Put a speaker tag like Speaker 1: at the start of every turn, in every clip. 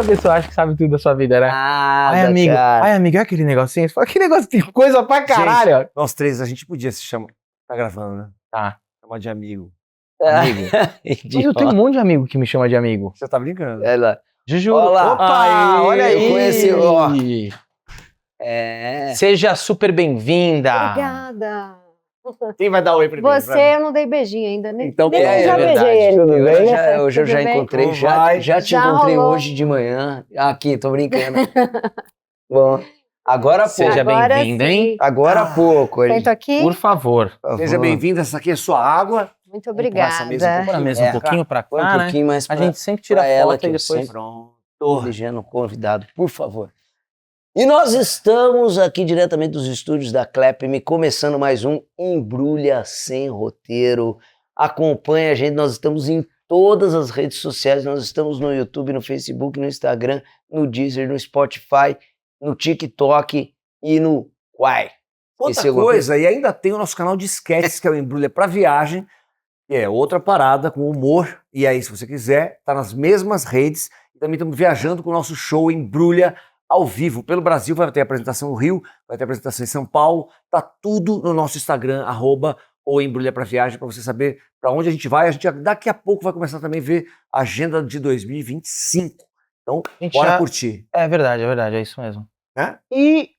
Speaker 1: pessoa acha que sabe tudo da sua vida, né?
Speaker 2: Nada,
Speaker 1: Ai, amigo,
Speaker 2: cara.
Speaker 1: ai, amigo, é aquele negocinho? Você fala, que negócio de coisa pra caralho.
Speaker 3: Gente, nós três, a gente podia se chamar. Tá gravando, né?
Speaker 1: Tá.
Speaker 3: Chamar de amigo.
Speaker 1: Amigo. Mas eu tenho um monte de amigo que me chama de amigo.
Speaker 3: Você tá brincando?
Speaker 2: Olha lá.
Speaker 1: Juju.
Speaker 2: Olá.
Speaker 1: Opa,
Speaker 3: Aí,
Speaker 1: olha aí.
Speaker 2: eu conheci, ó. É.
Speaker 1: Seja super bem-vinda.
Speaker 4: Obrigada.
Speaker 3: Quem vai dar oi primeiro?
Speaker 4: Você, eu não dei beijinho ainda, né?
Speaker 3: Então,
Speaker 4: nem
Speaker 3: é
Speaker 4: já
Speaker 1: verdade.
Speaker 4: beijei ele.
Speaker 2: Tudo bem?
Speaker 4: né?
Speaker 2: Hoje eu
Speaker 4: Tudo
Speaker 2: já
Speaker 4: bem?
Speaker 2: encontrei,
Speaker 3: Como vai?
Speaker 2: já te
Speaker 4: Já
Speaker 2: encontrei
Speaker 4: rolou.
Speaker 2: hoje de manhã. Aqui, tô brincando. Bom, agora há pouco.
Speaker 1: Seja
Speaker 4: Agora
Speaker 1: bem-vinda,
Speaker 4: sim.
Speaker 1: hein?
Speaker 2: Agora há pouco.
Speaker 4: Sento aqui.
Speaker 1: Por favor.
Speaker 3: Seja bem-vinda, essa aqui é sua água.
Speaker 4: Muito
Speaker 3: Empurrar essa mesa
Speaker 4: obrigada.
Speaker 1: Põe a mesa um pouquinho pra
Speaker 2: Põe um
Speaker 1: cá, né?
Speaker 2: pouquinho mais
Speaker 1: A
Speaker 2: pra,
Speaker 1: gente sempre tira
Speaker 2: pra ela
Speaker 1: foto
Speaker 2: que
Speaker 1: e
Speaker 2: eu
Speaker 1: depois...
Speaker 2: sempre tô elegendo o convidado, por favor. E nós estamos aqui diretamente dos estúdios da Clap.me, começando mais um Embrulha Sem Roteiro. Acompanha a gente, nós estamos em todas as redes sociais, nós estamos no YouTube, no Facebook, no Instagram, no Deezer, no Spotify, no TikTok e no Quai.
Speaker 3: Outra
Speaker 2: Esqueci alguma
Speaker 3: coisa, e ainda tem o nosso canal de sketches, que é o Embrulha pra Viagem, que é outra parada com humor. E aí, se você quiser, tá nas mesmas redes. E também estamos viajando com o nosso show Embrulha ao vivo pelo Brasil. Vai ter apresentação no Rio, vai ter apresentação em São Paulo. Tá tudo no nosso Instagram, @ou Embrulha pra Viagem, para você saber para onde a gente vai. A gente daqui a pouco vai começar também a ver a agenda de 2025. Então,
Speaker 1: A gente
Speaker 3: bora
Speaker 1: já-
Speaker 3: curtir.
Speaker 1: É verdade, é isso mesmo.
Speaker 3: Né?
Speaker 1: E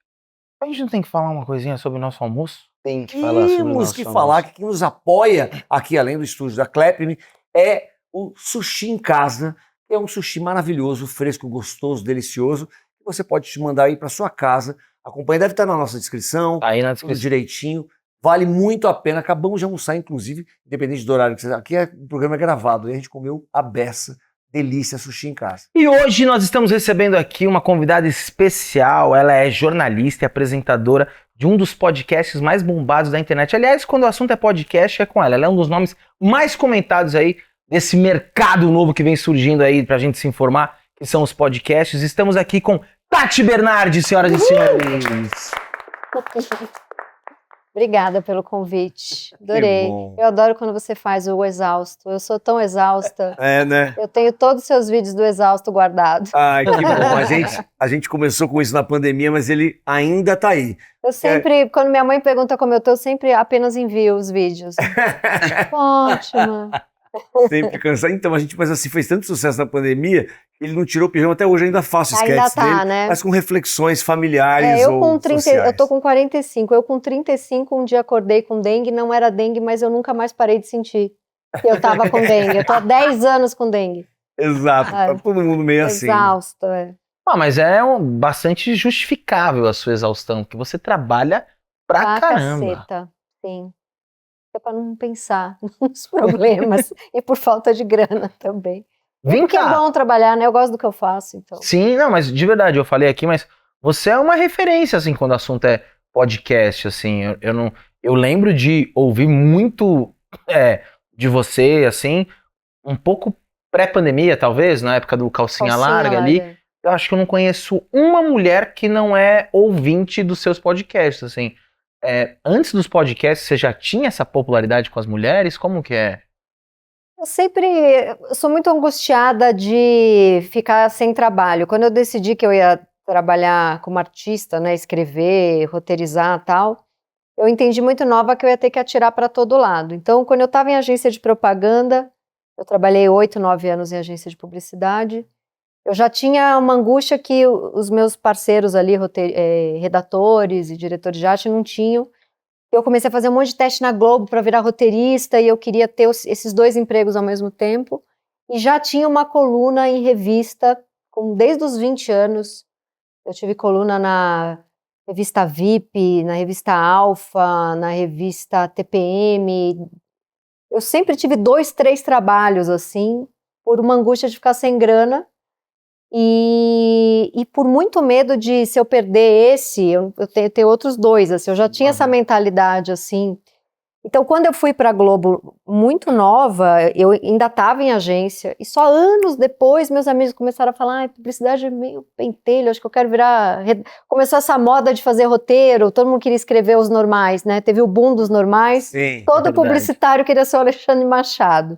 Speaker 1: a gente não tem que falar uma coisinha sobre o nosso almoço?
Speaker 2: Tem que falar sobre o
Speaker 3: Temos
Speaker 2: nosso
Speaker 3: que
Speaker 2: almoço.
Speaker 3: falar que quem nos apoia aqui, além do estúdio da Clap.me, é o Sushi em Casa, que é um sushi maravilhoso, fresco, gostoso, delicioso, que você pode te mandar aí para sua casa. Acompanha, deve estar na nossa descrição,
Speaker 1: Tá aí na
Speaker 3: tudo
Speaker 1: descrição.
Speaker 3: direitinho. Vale muito a pena. Acabamos de almoçar, inclusive, independente do horário que você... Aqui o programa é gravado, e a gente comeu a beça. Delícia, Sushi em Casa.
Speaker 1: E hoje nós estamos recebendo aqui uma convidada especial. Ela é jornalista e apresentadora de um dos podcasts mais bombados da internet. Aliás, quando o assunto é podcast, é com ela. Ela é um dos nomes mais comentados aí desse mercado novo que vem surgindo aí pra gente se informar, que são os podcasts. Estamos aqui com Tati Bernardi, senhoras e senhores.
Speaker 4: Obrigada pelo convite. Adorei.
Speaker 3: bom.
Speaker 4: Eu adoro quando você faz o exausto. Eu sou tão exausta.
Speaker 3: É, né?
Speaker 4: Eu tenho todos os seus vídeos do exausto guardados.
Speaker 3: Ai, que bom. A gente começou com isso na pandemia, mas ele ainda tá aí.
Speaker 4: Eu sempre, quando minha mãe pergunta como eu tô, eu sempre apenas envio os vídeos. Ótima.
Speaker 3: Sempre cansado. Então, a gente, mas assim, fez tanto sucesso na pandemia, ele não tirou o pijama até hoje, ainda faço
Speaker 4: Ainda
Speaker 3: sketches
Speaker 4: tá,
Speaker 3: dele,
Speaker 4: né?
Speaker 3: mas com reflexões familiares
Speaker 4: Eu
Speaker 3: ou
Speaker 4: com 30,
Speaker 3: sociais.
Speaker 4: eu tô com 45. Eu com 35, um dia acordei com dengue, não era dengue, mas eu nunca mais parei de sentir que eu tava com dengue. Eu tô há 10 anos com dengue.
Speaker 3: Exato, tá todo mundo meio assim.
Speaker 4: Exausto, é.
Speaker 1: Mas é bastante justificável a sua exaustão, porque você trabalha pra caramba.
Speaker 4: Caceta, sim. É pra não pensar nos problemas e por falta de grana também.
Speaker 1: Vem
Speaker 4: Porque é
Speaker 1: cá.
Speaker 4: bom trabalhar, né? Eu gosto do que eu faço, então.
Speaker 1: Sim, não, mas de verdade, eu falei aqui, mas você é uma referência, assim, quando o assunto é podcast, assim, eu lembro de ouvir muito de você, assim, um pouco pré-pandemia, talvez, na época do Calcinha Larga ali, eu acho que eu não conheço uma mulher que não é ouvinte dos seus podcasts, assim. Antes dos podcasts, você já tinha essa popularidade com as mulheres? Como que é?
Speaker 4: Eu sou muito angustiada de ficar sem trabalho. Quando eu decidi que eu ia trabalhar como artista, né, escrever, roteirizar e tal, eu entendi muito nova que eu ia ter que atirar para todo lado. Então, quando eu estava em agência de propaganda, eu trabalhei 8, 9 anos em agência de publicidade, eu já tinha uma angústia que os meus parceiros ali, redatores e diretores de arte, não tinham. Eu comecei a fazer um monte de teste na Globo para virar roteirista e eu queria ter esses 2 empregos ao mesmo tempo. E já tinha uma coluna em revista, desde os 20 anos. Eu tive coluna na revista VIP, na revista Alfa, na revista TPM. Eu sempre tive 2, 3 trabalhos, assim, por uma angústia de ficar sem grana. E por muito medo de, se eu perder esse, eu tenho outros 2, assim, eu já tinha essa mentalidade, assim. Então, quando eu fui para a Globo muito nova, eu ainda estava em agência, e só anos depois meus amigos começaram a falar, publicidade é meio pentelho, acho que eu quero virar... Começou essa moda de fazer roteiro, todo mundo queria escrever os normais, né? Teve o boom dos normais,
Speaker 3: Sim,
Speaker 4: todo
Speaker 1: verdade.
Speaker 4: publicitário queria ser o Alexandre Machado.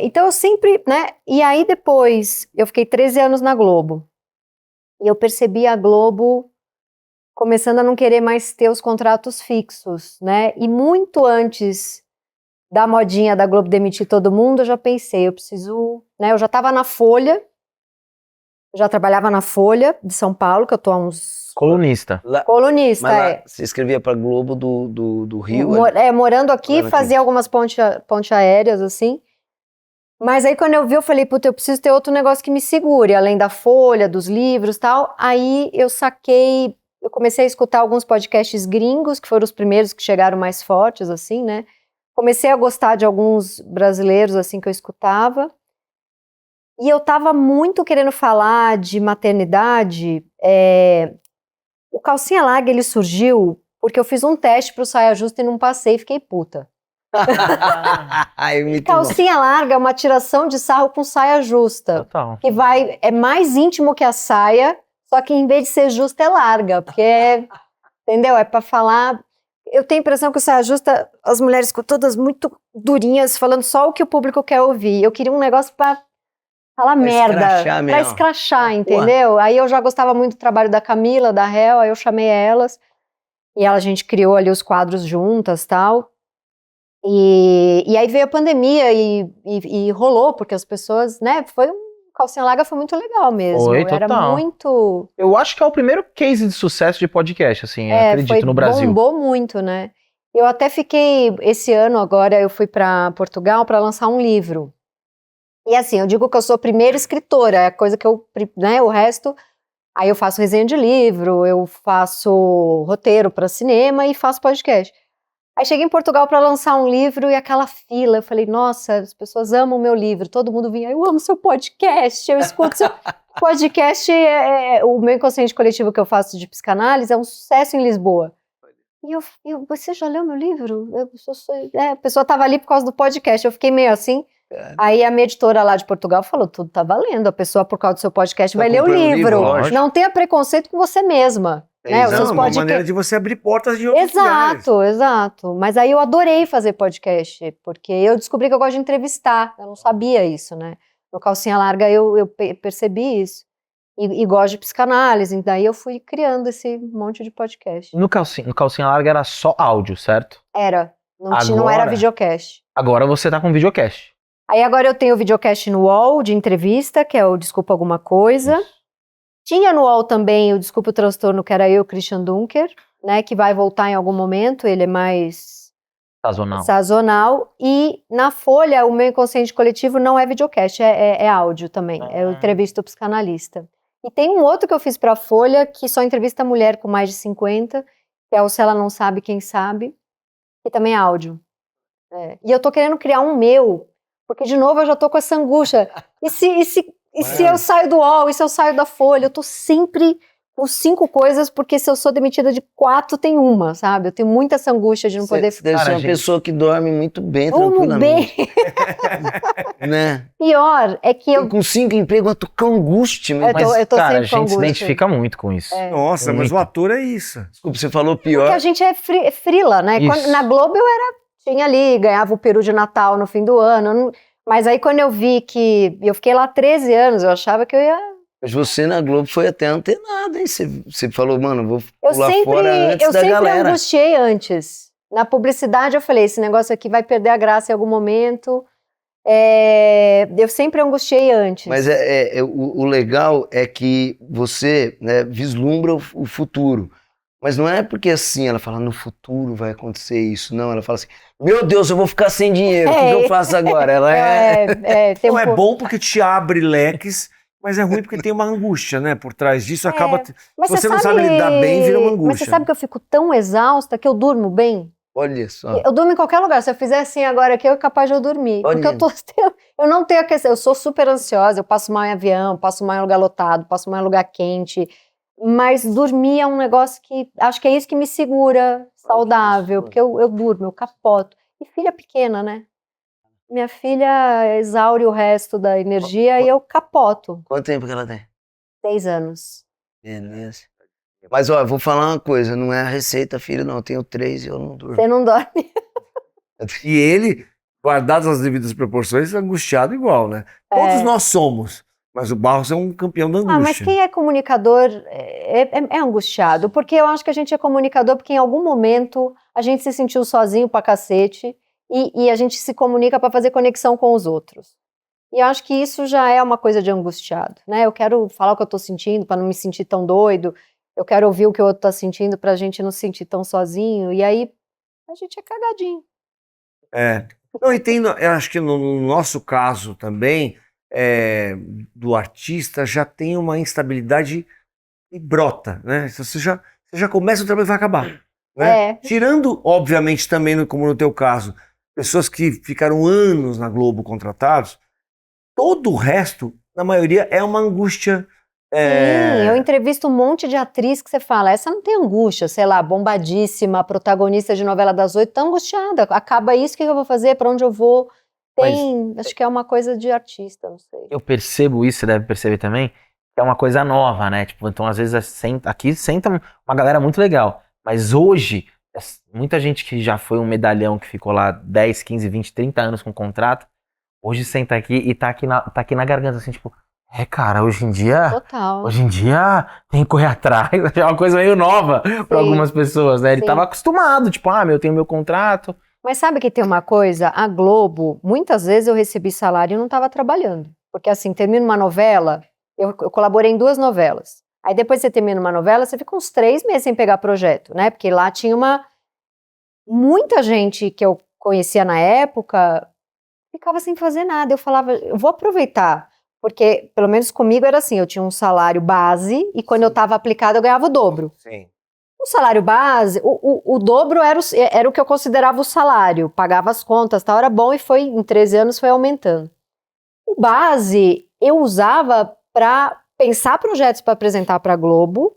Speaker 4: Então eu sempre, né? E aí depois, eu fiquei 13 anos na Globo. E eu percebi a Globo começando a não querer mais ter os contratos fixos, né? E muito antes da modinha da Globo demitir todo mundo, eu já pensei, eu preciso, né? Eu já estava na Folha, eu já trabalhava na Folha de São Paulo, que eu tô há uns...
Speaker 1: Colunista.
Speaker 4: Colunista,
Speaker 2: Mas lá, você escrevia pra Globo do Rio?
Speaker 4: Morando aqui,
Speaker 2: Morando aqui.
Speaker 4: fazia algumas pontes aéreas, assim. Mas aí quando eu vi, eu falei, puta, eu preciso ter outro negócio que me segure, além da Folha, dos livros e tal. Aí eu saquei, eu comecei a escutar alguns podcasts gringos, que foram os primeiros que chegaram mais fortes, assim, né? Comecei a gostar de alguns brasileiros, assim, que eu escutava. E eu tava muito querendo falar de maternidade. O Calcinha Larga, ele surgiu porque eu fiz um teste pro Saia Justa e não passei e fiquei puta.
Speaker 2: Ai, muito
Speaker 4: Calcinha larga é uma tiração de sarro com saia justa.
Speaker 1: Total.
Speaker 4: Que é mais íntimo que a saia, só que em vez de ser justa é larga, porque entendeu? É pra falar. Eu tenho a impressão que o saia justa, as mulheres ficam todas muito durinhas, falando só o que o público quer ouvir. Eu queria um negócio pra falar merda,
Speaker 2: escrachar mesmo.
Speaker 4: pra escrachar, entendeu? Aí eu já gostava muito do trabalho da Camila, da Hel, aí eu chamei elas, e a gente criou ali os quadros juntas, tal. E aí veio a pandemia e rolou, porque as pessoas, né, Calcinha Larga foi muito legal mesmo.
Speaker 1: Foi,
Speaker 4: Era
Speaker 1: total.
Speaker 4: muito...
Speaker 1: Eu acho que é o primeiro case de sucesso de podcast, assim, eu acredito, no Brasil.
Speaker 4: Bombou muito, né? Eu até fiquei, esse ano agora, eu fui para Portugal para lançar um livro. E assim, eu digo que eu sou a primeira escritora, é a coisa que eu, né, o resto... Aí eu faço resenha de livro, eu faço roteiro para cinema e faço podcast. Aí cheguei em Portugal para lançar um livro e aquela fila, eu falei, nossa, as pessoas amam o meu livro, todo mundo vinha, eu amo seu podcast, eu escuto seu podcast, o meu inconsciente coletivo que eu faço de psicanálise é um sucesso em Lisboa. E você já leu meu livro? A pessoa estava ali por causa do podcast, eu fiquei meio assim. Aí a minha editora lá de Portugal falou, tudo tá valendo, a pessoa por causa do seu podcast vai ler o livro, não tenha preconceito com você mesma. Né?
Speaker 3: Não, é uma maneira de você abrir portas de outros lugares.
Speaker 4: Exato. Mas aí eu adorei fazer podcast, porque eu descobri que eu gosto de entrevistar. Eu não sabia isso, né? No Calcinha Larga eu percebi isso. E gosto de psicanálise, então daí eu fui criando esse monte de podcast.
Speaker 1: No Calcinha Larga era só áudio, certo?
Speaker 4: Era. Não era videocast.
Speaker 1: Agora você tá com videocast.
Speaker 4: Aí agora eu tenho o videocast no UOL de entrevista, que é o Desculpa Alguma Coisa. Isso. Tinha no UOL também o Desculpa o Transtorno, que era eu, Christian Dunker, né, que vai voltar em algum momento, ele é mais sazonal. E na Folha, o meu inconsciente coletivo não é videocast, é áudio também, eu entrevisto o psicanalista. E tem um outro que eu fiz pra Folha, que só entrevista mulher com mais de 50, que é o Se Ela Não Sabe, Quem Sabe, que também é áudio. E eu tô querendo criar um meu, porque de novo eu já tô com essa angústia. E se eu saio do UOL, e se eu saio da Folha? Eu tô sempre com 5 coisas, porque se eu sou demitida de 4, tem uma, sabe? Eu tenho muita essa angústia de não poder ficar.
Speaker 2: Deve ser uma pessoa que dorme muito bem, tranquilamente. Né?
Speaker 4: Pior é que eu...
Speaker 2: Com 5 empregos, eu tô com angústia.
Speaker 4: Eu tô
Speaker 1: cara, a
Speaker 4: sempre com
Speaker 1: gente se
Speaker 4: angústia.
Speaker 1: identifica muito com isso.
Speaker 3: Nossa, mas o ator é isso.
Speaker 2: Desculpa, você falou pior.
Speaker 4: Porque a gente é frila, né? Na Globo tinha ali, ganhava o peru de Natal no fim do ano. Mas aí quando eu vi que... Eu fiquei lá 13 anos, eu achava que eu ia...
Speaker 2: Mas você na Globo foi até antenado, hein? Você falou, mano, vou pular fora antes da galera.
Speaker 4: Eu sempre angustiei antes. Na publicidade eu falei, esse negócio aqui vai perder a graça em algum momento. Eu sempre angustiei antes.
Speaker 2: Mas o legal é que você, né, vislumbra o futuro. Mas não é porque assim, ela fala, no futuro vai acontecer isso. Não, ela fala assim, meu Deus, eu vou ficar sem dinheiro, o que eu faço agora? Ela
Speaker 3: Não, é bom porque te abre leques, mas é ruim porque tem uma angústia, né? Por trás disso acaba... Se você não sabe lidar bem, vira uma angústia.
Speaker 4: Mas você sabe que eu fico tão exausta que eu durmo bem?
Speaker 2: Olha só.
Speaker 4: Eu durmo em qualquer lugar. Se eu fizer assim agora aqui, eu sou capaz de eu dormir.
Speaker 2: Olha.
Speaker 4: Porque eu não tenho a questão. Eu sou super ansiosa, eu passo mal em avião, passo mal em lugar lotado, passo mal em lugar quente. Mas dormir é um negócio que... Acho que é isso que me segura saudável. Porque eu durmo, eu capoto. E filha pequena, né? Minha filha exaure o resto da energia e eu capoto.
Speaker 2: Quanto tempo que ela tem?
Speaker 4: 6 anos.
Speaker 2: Beleza. Mas, ó, eu vou falar uma coisa. Não é a receita, filho, não. Eu tenho 3 e eu não durmo.
Speaker 4: Você não dorme?
Speaker 3: E ele guardadas as devidas proporções, angustiado igual, né? Todos nós somos, mas o Barros é um campeão da angústia.
Speaker 4: Mas quem é comunicador é angustiado, porque eu acho que a gente é comunicador porque em algum momento a gente se sentiu sozinho pra cacete e a gente se comunica pra fazer conexão com os outros. E eu acho que isso já é uma coisa de angustiado, né? Eu quero falar o que eu tô sentindo pra não me sentir tão doido, eu quero ouvir o que o outro tá sentindo pra gente não se sentir tão sozinho, e aí a gente é cagadinho.
Speaker 3: Não, entendo, eu acho que no nosso caso também, do artista, já tem uma instabilidade e brota, né? Você já começa o trabalho e vai acabar, né? Tirando, obviamente, também, como no teu caso, pessoas que ficaram anos na Globo contratados, todo o resto, na maioria, é uma angústia.
Speaker 4: Sim, eu entrevisto um monte de atriz que você fala, essa não tem angústia, sei lá, bombadíssima, protagonista de novela das 8, tá angustiada, acaba isso, o que eu vou fazer, pra onde eu vou? Acho que é uma coisa de artista, não sei.
Speaker 1: Eu percebo isso, você deve perceber também, que é uma coisa nova, né? Tipo, então às vezes aqui senta uma galera muito legal, mas hoje, muita gente que já foi um medalhão que ficou lá 10, 15, 20, 30 anos com contrato, hoje senta aqui e tá aqui na garganta, assim, tipo, cara, hoje em dia tem que correr atrás, é uma coisa meio nova para algumas pessoas, né? Ele tava acostumado, tipo, eu tenho meu contrato.
Speaker 4: Mas sabe que tem uma coisa? A Globo, muitas vezes eu recebi salário e não estava trabalhando. Porque assim, termina uma novela, eu colaborei em 2 novelas. Aí depois você termina uma novela, você fica uns 3 meses sem pegar projeto, né? Porque lá tinha muita gente que eu conhecia na época, ficava sem fazer nada. Eu falava, eu vou aproveitar. Porque, pelo menos comigo era assim, eu tinha um salário base e quando eu estava aplicada eu ganhava o dobro.
Speaker 3: Sim.
Speaker 4: O salário base, o dobro era o que eu considerava o salário, pagava as contas, tal, era bom e em 13 anos foi aumentando. O base eu usava para pensar projetos para apresentar para a Globo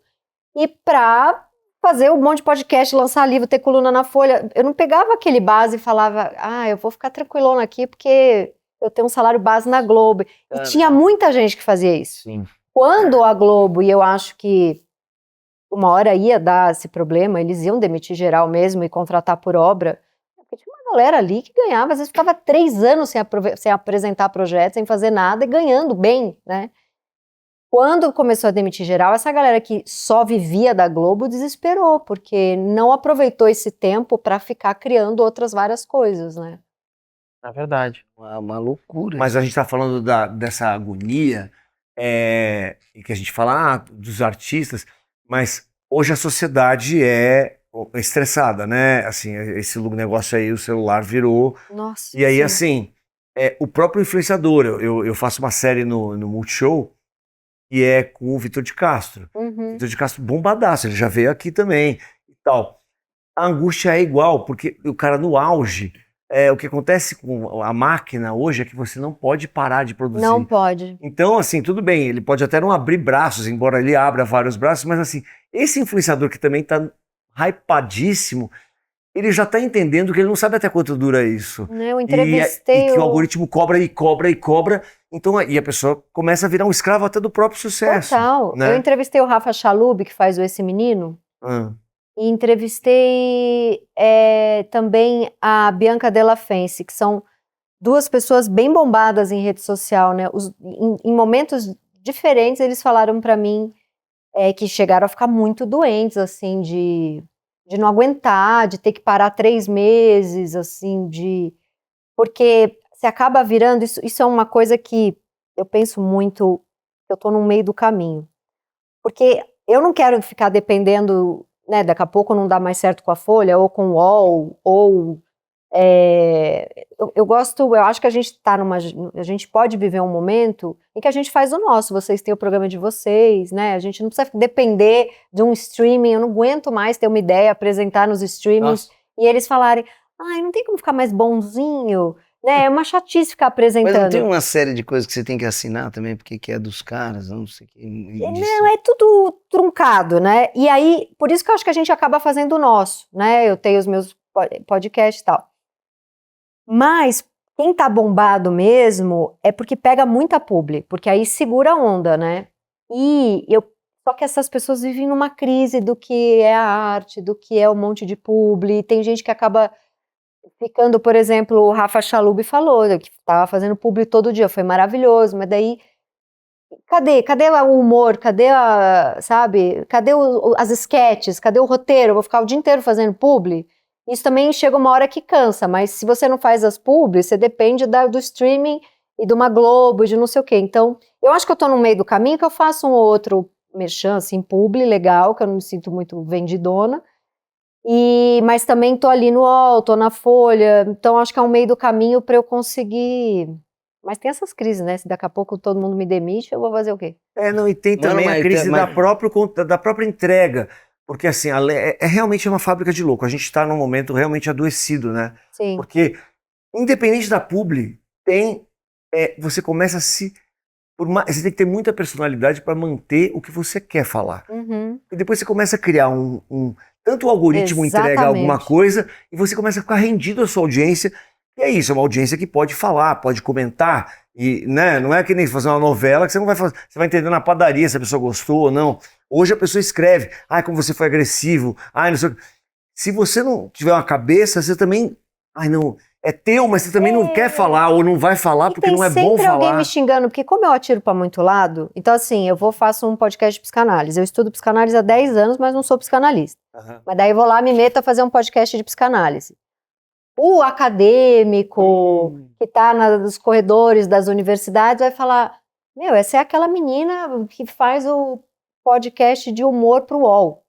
Speaker 4: e para fazer um monte de podcast, lançar livro, ter coluna na Folha. Eu não pegava aquele base e falava, eu vou ficar tranquilona aqui porque eu tenho um salário base na Globo. E tinha muita gente que fazia isso.
Speaker 1: Sim.
Speaker 4: Quando a Globo, e eu acho que uma hora ia dar esse problema, eles iam demitir geral mesmo e contratar por obra, porque tinha uma galera ali que ganhava, às vezes ficava 3 anos sem apresentar projetos, sem fazer nada e ganhando bem, né? Quando começou a demitir geral, essa galera que só vivia da Globo desesperou, porque não aproveitou esse tempo para ficar criando outras várias coisas, né?
Speaker 1: É verdade.
Speaker 2: Uma loucura.
Speaker 3: Mas a gente tá falando dessa agonia, e que a gente fala dos artistas, mas hoje a sociedade é estressada, né? Assim, esse negócio aí, o celular virou.
Speaker 4: Nossa.
Speaker 3: E aí,
Speaker 4: sim.
Speaker 3: assim, o próprio influenciador, eu faço uma série no Multishow, e é com o Vitor de Castro.
Speaker 4: Uhum.
Speaker 3: Vitor de Castro bombadaço, ele já veio aqui também e tal. A angústia é igual, porque o cara no auge, o que acontece com a máquina hoje é que você não pode parar de produzir.
Speaker 4: Não pode.
Speaker 3: Então, assim, tudo bem, ele pode até não abrir braços, embora ele abra vários braços, mas assim, esse influenciador que também tá hypadíssimo, ele já tá entendendo que ele não sabe até quanto dura isso.
Speaker 4: Eu entrevistei
Speaker 3: e que o algoritmo cobra e cobra e cobra, então, e a pessoa começa a virar um escravo até do próprio sucesso.
Speaker 4: Total.
Speaker 3: Né?
Speaker 4: Eu entrevistei o Rafa Chalub, que faz Esse Menino, e entrevistei também a Bianca Della Fence, que são 2 pessoas bem bombadas em rede social, né? Em momentos diferentes, eles falaram pra mim que chegaram a ficar muito doentes, assim, de não aguentar, de ter que parar 3 meses, assim, porque você acaba virando, isso é uma coisa que eu penso muito, eu tô no meio do caminho. Porque eu não quero ficar dependendo, né, daqui a pouco não dá mais certo com a Folha, ou com o UOL, ou... eu acho que a gente pode viver um momento em que a gente faz o nosso, vocês têm o programa de vocês, né, a gente não precisa depender de um streaming, eu não aguento mais ter uma ideia, apresentar nos streamings, e eles falarem, não tem como ficar mais bonzinho, né, é uma chatice ficar apresentando.
Speaker 2: Mas não tem uma série de coisas que você tem que assinar também, porque que é dos caras, não sei o que.
Speaker 4: Não, é tudo truncado, né, e aí, por isso que eu acho que a gente acaba fazendo o nosso, né, eu tenho os meus podcasts e tal. Mas quem tá bombado mesmo é porque pega muita publi, porque aí segura a onda, né? Só que essas pessoas vivem numa crise do que é a arte, do que é um monte de publi, tem gente que acaba ficando, por exemplo, o Rafa Chalub falou que estava fazendo publi todo dia, foi maravilhoso, mas daí cadê o humor, sabe, cadê as sketches, cadê o roteiro, eu vou ficar o dia inteiro fazendo publi? Isso também chega uma hora que cansa, mas se você não faz as publi, você depende do streaming e de uma Globo, de não sei o quê. Então, eu acho que eu tô no meio do caminho, que eu faço um ou outro merchan, assim, publi, legal, que eu não me sinto muito vendidona, mas também tô ali no UOL, tô na Folha, então acho que é um meio do caminho para eu conseguir... Mas tem essas crises, né? Se daqui a pouco todo mundo me demite, eu vou fazer o quê?
Speaker 3: Não, e tem também a crise da própria entrega. Porque, assim, realmente é uma fábrica de louco. A gente está num momento realmente adoecido, né?
Speaker 4: Sim.
Speaker 3: Porque, independente da publi, você começa a você tem que ter muita personalidade para manter o que você quer falar.
Speaker 4: Uhum.
Speaker 3: E depois você começa a criar tanto o algoritmo entrega alguma coisa, e você começa a ficar rendido à sua audiência. E é isso, é uma audiência que pode falar, pode comentar, e, né, não é que nem fazer uma novela que você não vai fazer, você vai entender na padaria se a pessoa gostou ou não. Hoje a pessoa escreve, como você foi agressivo, não sei o quê. Se você não tiver uma cabeça, você também, não, é teu, mas você também não quer falar ou não vai falar porque não é bom falar.
Speaker 4: Tem sempre alguém me xingando, porque como eu atiro pra muito lado, então assim, faço um podcast de psicanálise, eu estudo psicanálise há 10 anos, mas não sou psicanalista. Mas daí eu vou lá, me meto a fazer um podcast de psicanálise. O acadêmico que tá nos corredores das universidades vai falar, essa é aquela menina que faz o podcast de humor pro UOL.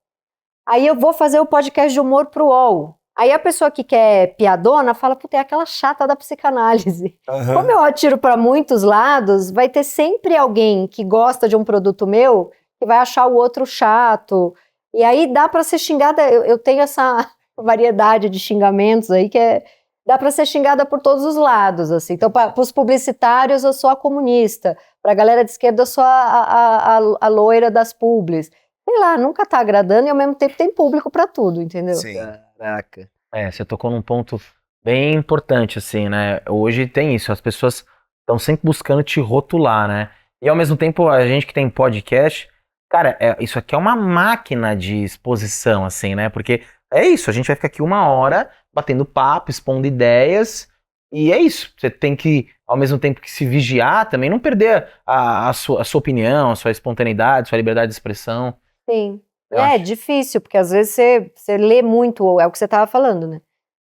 Speaker 4: Aí eu vou fazer o podcast de humor pro UOL. Aí a pessoa que quer piadona fala, puta, é aquela chata da psicanálise. Como eu atiro para muitos lados, vai ter sempre alguém que gosta de um produto meu que vai achar o outro chato. E aí dá para ser xingada, eu tenho essa variedade de xingamentos aí que dá para ser xingada por todos os lados, assim. Então, para os publicitários, eu sou a comunista. Para a galera de esquerda, eu sou a loira das publis. Sei lá, nunca tá agradando e ao mesmo tempo tem público para tudo, entendeu?
Speaker 2: Sim. Caraca.
Speaker 1: Você tocou num ponto bem importante, assim, né? Hoje tem isso, as pessoas estão sempre buscando te rotular, né? E ao mesmo tempo, a gente que tem podcast, cara, isso aqui é uma máquina de exposição, assim, né? Porque é isso, a gente vai ficar aqui 1 hora batendo papo, expondo ideias, e é isso. Você tem que, ao mesmo tempo que se vigiar, também não perder a sua opinião, a sua espontaneidade, sua liberdade de expressão.
Speaker 4: Sim. É difícil, porque às vezes você lê muito, é o que você estava falando, né?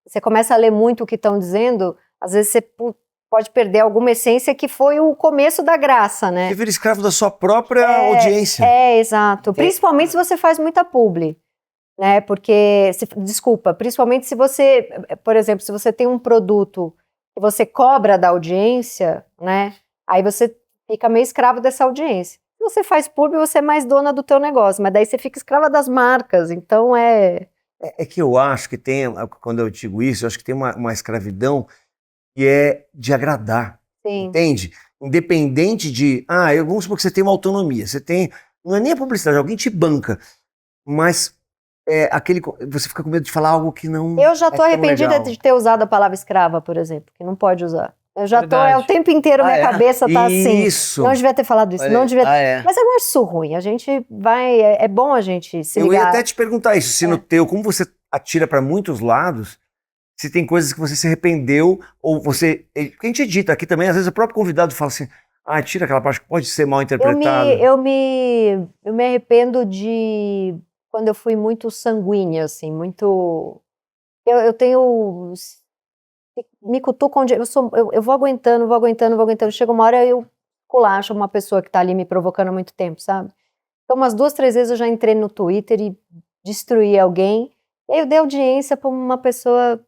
Speaker 4: Você começa a ler muito o que estão dizendo, às vezes você pode perder alguma essência que foi o começo da graça, né?
Speaker 3: Você vira escravo da sua própria audiência.
Speaker 4: Exato. Principalmente se você faz muita publi. Né, porque, principalmente se você, por exemplo, se você tem um produto que você cobra da audiência, né, aí você fica meio escravo dessa audiência. Se você faz publi, você é mais dona do teu negócio, mas daí você fica escrava das marcas, então É
Speaker 3: que eu acho que tem, quando eu digo isso, eu acho que tem uma escravidão que é de agradar,
Speaker 4: Sim.
Speaker 3: Entende? Independente de, vamos supor que você tem uma autonomia, não é nem a publicidade, alguém te banca, mas... você fica com medo de falar algo que não.
Speaker 4: Eu já tô arrependida de ter usado a palavra escrava, por exemplo, que não pode usar. Eu já o tempo inteiro minha cabeça tá assim.
Speaker 3: Isso.
Speaker 4: Não devia ter falado isso, não devia. Mas eu não acho isso ruim. A gente vai, é bom a gente se ligar.
Speaker 3: Eu ia até te perguntar isso, se no teu, como você atira para muitos lados, se tem coisas que você se arrependeu ou você, porque a gente edita aqui também, às vezes o próprio convidado fala assim: tira aquela parte que pode ser mal interpretada.
Speaker 4: Eu me arrependo de quando eu fui muito sanguínea, assim, muito... Eu tenho... Me cutuco onde... Eu vou aguentando. Chega uma hora eu culacho uma pessoa que tá ali me provocando há muito tempo, sabe? Então, umas 2, 3 vezes eu já entrei no Twitter e destruí alguém. E aí eu dei audiência pra uma pessoa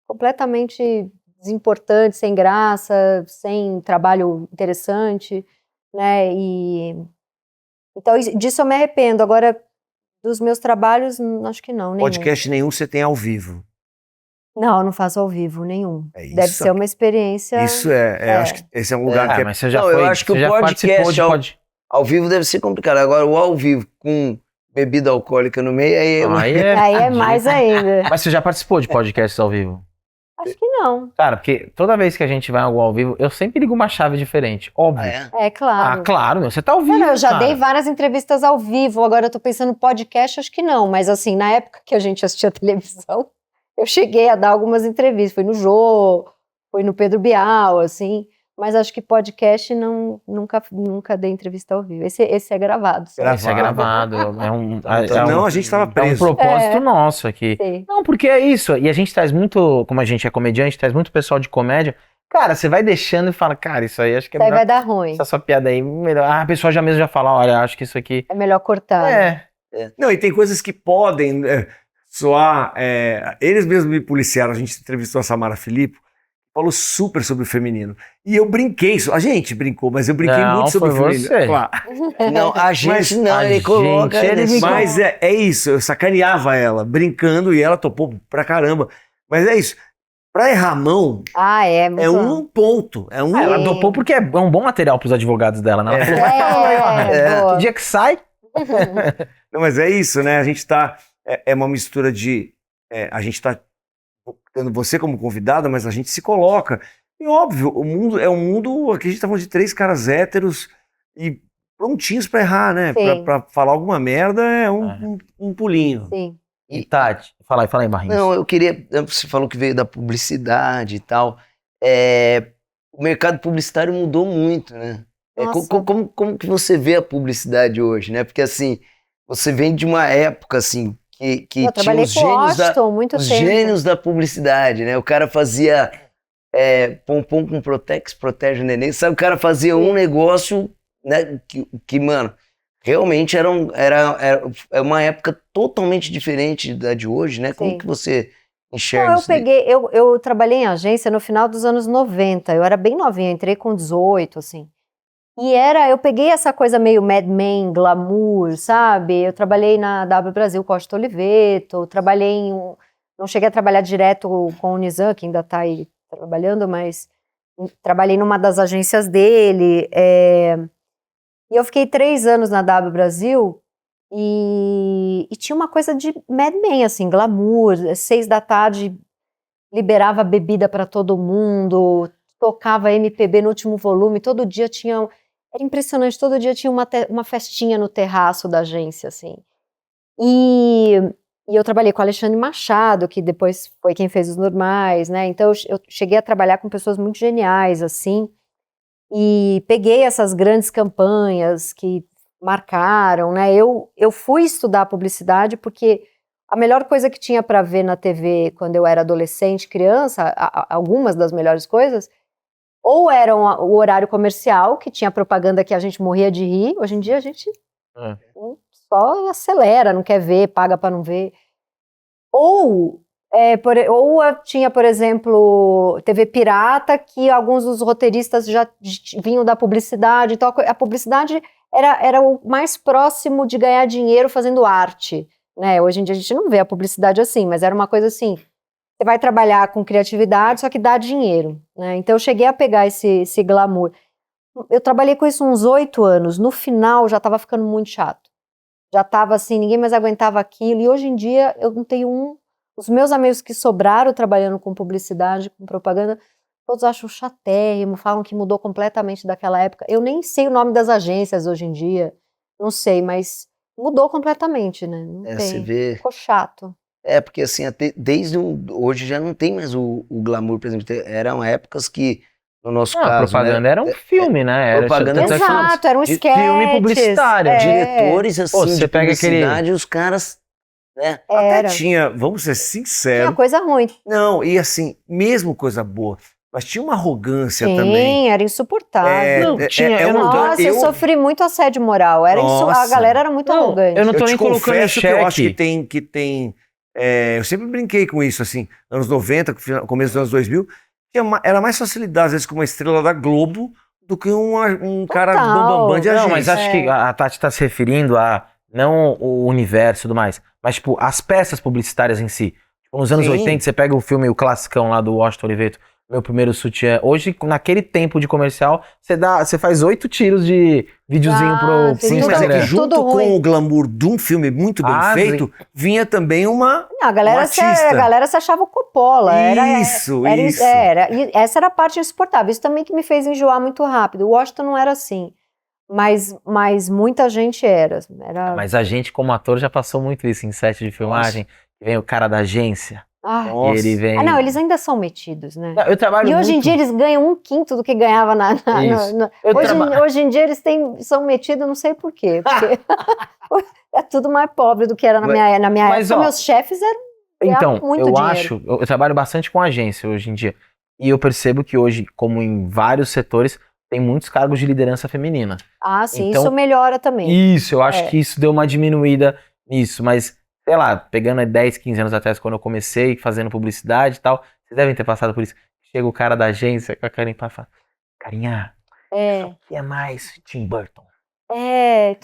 Speaker 4: completamente desimportante, sem graça, sem trabalho interessante, né? Então, disso eu me arrependo. Agora... Dos meus trabalhos, acho que não, nenhum.
Speaker 3: Podcast nenhum você tem ao vivo?
Speaker 4: Não, eu não faço ao vivo nenhum.
Speaker 3: É isso.
Speaker 4: Deve ser uma experiência...
Speaker 3: Isso acho que esse é um lugar que
Speaker 1: mas você já
Speaker 2: eu acho que o podcast ao vivo deve ser complicado. Agora, o ao vivo com bebida alcoólica no meio,
Speaker 4: aí é mais ainda.
Speaker 1: Mas você já participou de podcasts ao vivo?
Speaker 4: Acho que não.
Speaker 1: Cara, porque toda vez que a gente vai ao vivo, eu sempre ligo uma chave diferente, óbvio.
Speaker 4: Claro.
Speaker 1: Claro, você tá ao vivo,
Speaker 4: eu já dei várias entrevistas ao vivo, agora eu tô pensando podcast, acho que não. Mas assim, na época que a gente assistia televisão, Eu cheguei a dar algumas entrevistas, fui no Jô, fui no Pedro Bial, assim, mas acho que podcast nunca dei entrevista ao vivo. Esse é gravado. Só.
Speaker 1: Esse é gravado.
Speaker 3: Não, a gente tava
Speaker 1: É um
Speaker 3: preso.
Speaker 1: propósito nosso aqui.
Speaker 4: Sim.
Speaker 1: Não, porque é isso. E a gente traz muito, como a gente é comediante, traz muito pessoal de comédia. Cara, você vai deixando e fala, cara, isso aí acho que é
Speaker 4: Isso aí
Speaker 1: melhor.
Speaker 4: vai dar ruim.
Speaker 1: Essa sua piada aí, melhor. Ah, a pessoa já mesmo já fala, olha, acho que isso aqui.
Speaker 4: É melhor cortar. né?
Speaker 3: Não, e tem coisas que podem soar. Eles mesmos me policiaram. A gente entrevistou a Samara Filippo, falou super sobre o feminino. E eu brinquei. A gente brincou, mas eu brinquei
Speaker 1: Não,
Speaker 3: muito sobre o
Speaker 1: foi
Speaker 3: feminino.
Speaker 1: você.
Speaker 3: Claro.
Speaker 2: Não, a gente
Speaker 3: Mas
Speaker 2: não,
Speaker 1: a
Speaker 2: ele coloca.
Speaker 1: gente, ele me
Speaker 3: Mas é isso, eu sacaneava ela, brincando, e ela topou pra caramba. Mas é isso. Pra errar a mão,
Speaker 4: Ah, é. Muito
Speaker 3: é um ponto. É um.
Speaker 1: Ah, ela
Speaker 4: Sim.
Speaker 1: dopou porque é um bom material pros advogados dela, né? Ela falou,
Speaker 4: boa.
Speaker 1: que dia que sai?
Speaker 3: Não, mas é isso, né? A gente tá. É uma mistura de. A gente tá tendo você como convidada, mas a gente se coloca. E óbvio, o mundo é um mundo. Aqui a gente tá falando de 3 caras héteros e prontinhos pra errar, né?
Speaker 4: Sim.
Speaker 3: Pra falar alguma merda é um pulinho.
Speaker 4: Sim.
Speaker 1: E Tati, fala aí, Barrinhos.
Speaker 2: Não, eu queria. Você falou que veio da publicidade e tal. O mercado publicitário mudou muito, né?
Speaker 4: Nossa.
Speaker 2: Como que você vê a publicidade hoje, né? Porque assim, você vem de uma época assim que
Speaker 4: Eu
Speaker 2: tinha
Speaker 4: trabalhei
Speaker 2: os
Speaker 4: com
Speaker 2: gênios
Speaker 4: Washington muito
Speaker 2: os
Speaker 4: tempo.
Speaker 2: gênios da publicidade, né? O cara fazia pompom com Protex, protege o neném. Sabe, o cara fazia um negócio, né? Que mano, realmente é uma época totalmente diferente da de hoje, né? Como
Speaker 4: Sim.
Speaker 2: que você enxerga
Speaker 4: Não,
Speaker 2: isso daí?
Speaker 4: eu trabalhei em agência no final dos anos 90, eu era bem novinha, entrei com 18, assim. E eu peguei essa coisa meio Mad Men, glamour, sabe? Eu trabalhei na W Brasil Costa Oliveto, não cheguei a trabalhar direto com o Nizam, que ainda tá aí trabalhando, mas trabalhei numa das agências dele, e eu fiquei 3 anos na W Brasil, e tinha uma coisa de Mad Men, assim, glamour, 6 da tarde, liberava bebida para todo mundo, tocava MPB no último volume, todo dia tinha... Era impressionante, todo dia tinha uma festinha no terraço da agência, assim. E eu trabalhei com o Alexandre Machado, que depois foi quem fez Os Normais, né? Então eu cheguei a trabalhar com pessoas muito geniais, assim, e peguei essas grandes campanhas que marcaram, né? Eu fui estudar publicidade porque a melhor coisa que tinha para ver na TV quando eu era adolescente, criança, algumas das melhores coisas, ou eram o horário comercial, que tinha propaganda que a gente morria de rir. Hoje em dia a gente só acelera, não quer ver, paga para não ver. Ou tinha, por exemplo, TV pirata, que alguns dos roteiristas já vinham da publicidade. Então a publicidade era o mais próximo de ganhar dinheiro fazendo arte, né? Hoje em dia a gente não vê a publicidade assim, mas era uma coisa assim... Você vai trabalhar com criatividade, só que dá dinheiro, né? Então eu cheguei a pegar esse glamour. Eu trabalhei com isso uns 8 anos. No final já estava ficando muito chato. Já estava assim, ninguém mais aguentava aquilo. E hoje em dia eu não tenho Os meus amigos que sobraram trabalhando com publicidade, com propaganda, todos acham chatérrimo, falam que mudou completamente daquela época. Eu nem sei o nome das agências hoje em dia. Não sei, mas mudou completamente, né? Não tem.
Speaker 2: Você vê...
Speaker 4: Ficou chato.
Speaker 2: Porque assim, hoje já não tem mais o glamour, por exemplo. Eram épocas que, no nosso caso,
Speaker 1: a propaganda era um filme, né? Era
Speaker 2: propaganda
Speaker 1: tanto é que
Speaker 4: Exato, era um sketch.
Speaker 1: filme publicitário.
Speaker 2: diretores assim,
Speaker 1: Pô, você
Speaker 2: de
Speaker 1: pega
Speaker 2: publicidade, os caras, né?
Speaker 3: Até tinha, vamos ser sinceros.
Speaker 4: Tinha coisa ruim.
Speaker 3: Não, e assim, mesmo coisa boa, mas tinha uma arrogância
Speaker 4: Sim,
Speaker 3: também.
Speaker 4: era insuportável.
Speaker 1: Não, tinha,
Speaker 4: Nossa, eu sofri muito assédio moral. A
Speaker 3: Nossa.
Speaker 4: galera era muito arrogante.
Speaker 1: eu não tô
Speaker 3: Eu te
Speaker 1: nem colocando em
Speaker 3: confesso que eu acho
Speaker 1: xeque.
Speaker 3: que tem eu sempre brinquei com isso, assim, anos 90, começo dos anos 2000, era mais facilidade, às vezes, com uma estrela da Globo do que um cara bambambam de agência.
Speaker 1: Não, mas acho que a Tati tá se referindo a não o universo e tudo mais, mas, tipo, as peças publicitárias em si. Tipo, nos anos 80, você pega o filme, o classicão lá do Washington Oliveto, Meu Primeiro Sutiã. Hoje, naquele tempo de comercial, você faz 8 tiros de videozinho pro
Speaker 3: Sim, mas é que junto com o glamour de um filme muito bem feito, vinha também uma
Speaker 4: a galera se achava o Coppola.
Speaker 3: Isso.
Speaker 4: E essa era a parte insuportável. Isso também que me fez enjoar muito rápido. O Washington não era assim. Mas muita gente era.
Speaker 1: Mas a gente, como ator, já passou muito isso em set de filmagem. Vem o cara da agência.
Speaker 4: Ah,
Speaker 3: Nossa.
Speaker 1: Ele vem...
Speaker 4: não, eles ainda são metidos, né?
Speaker 1: Não, eu trabalho
Speaker 4: E hoje em
Speaker 1: muito-
Speaker 4: dia eles ganham 1/5 do que ganhava
Speaker 1: Isso.
Speaker 4: no-
Speaker 1: Eu traba-
Speaker 4: hoje em dia eles são metidos, não sei por quê. Porque é tudo mais pobre do que era na minha
Speaker 1: mas,
Speaker 4: época.
Speaker 1: ó,
Speaker 4: Meus chefes eram
Speaker 1: Então,
Speaker 4: muito
Speaker 1: eu
Speaker 4: dinheiro.
Speaker 1: acho, eu trabalho bastante com agência hoje em dia. E eu percebo que hoje, como em vários setores, tem muitos cargos de liderança feminina.
Speaker 4: Ah, sim,
Speaker 1: Então,
Speaker 4: isso melhora também.
Speaker 1: Isso, eu acho
Speaker 4: É.
Speaker 1: que isso deu uma diminuída nisso, mas, sei lá, pegando 10, 15 anos atrás, quando eu comecei fazendo publicidade e tal, vocês devem ter passado por isso. Chega o cara da agência com a carinha e fala, carinha,
Speaker 4: É,
Speaker 1: que é mais Tim Burton.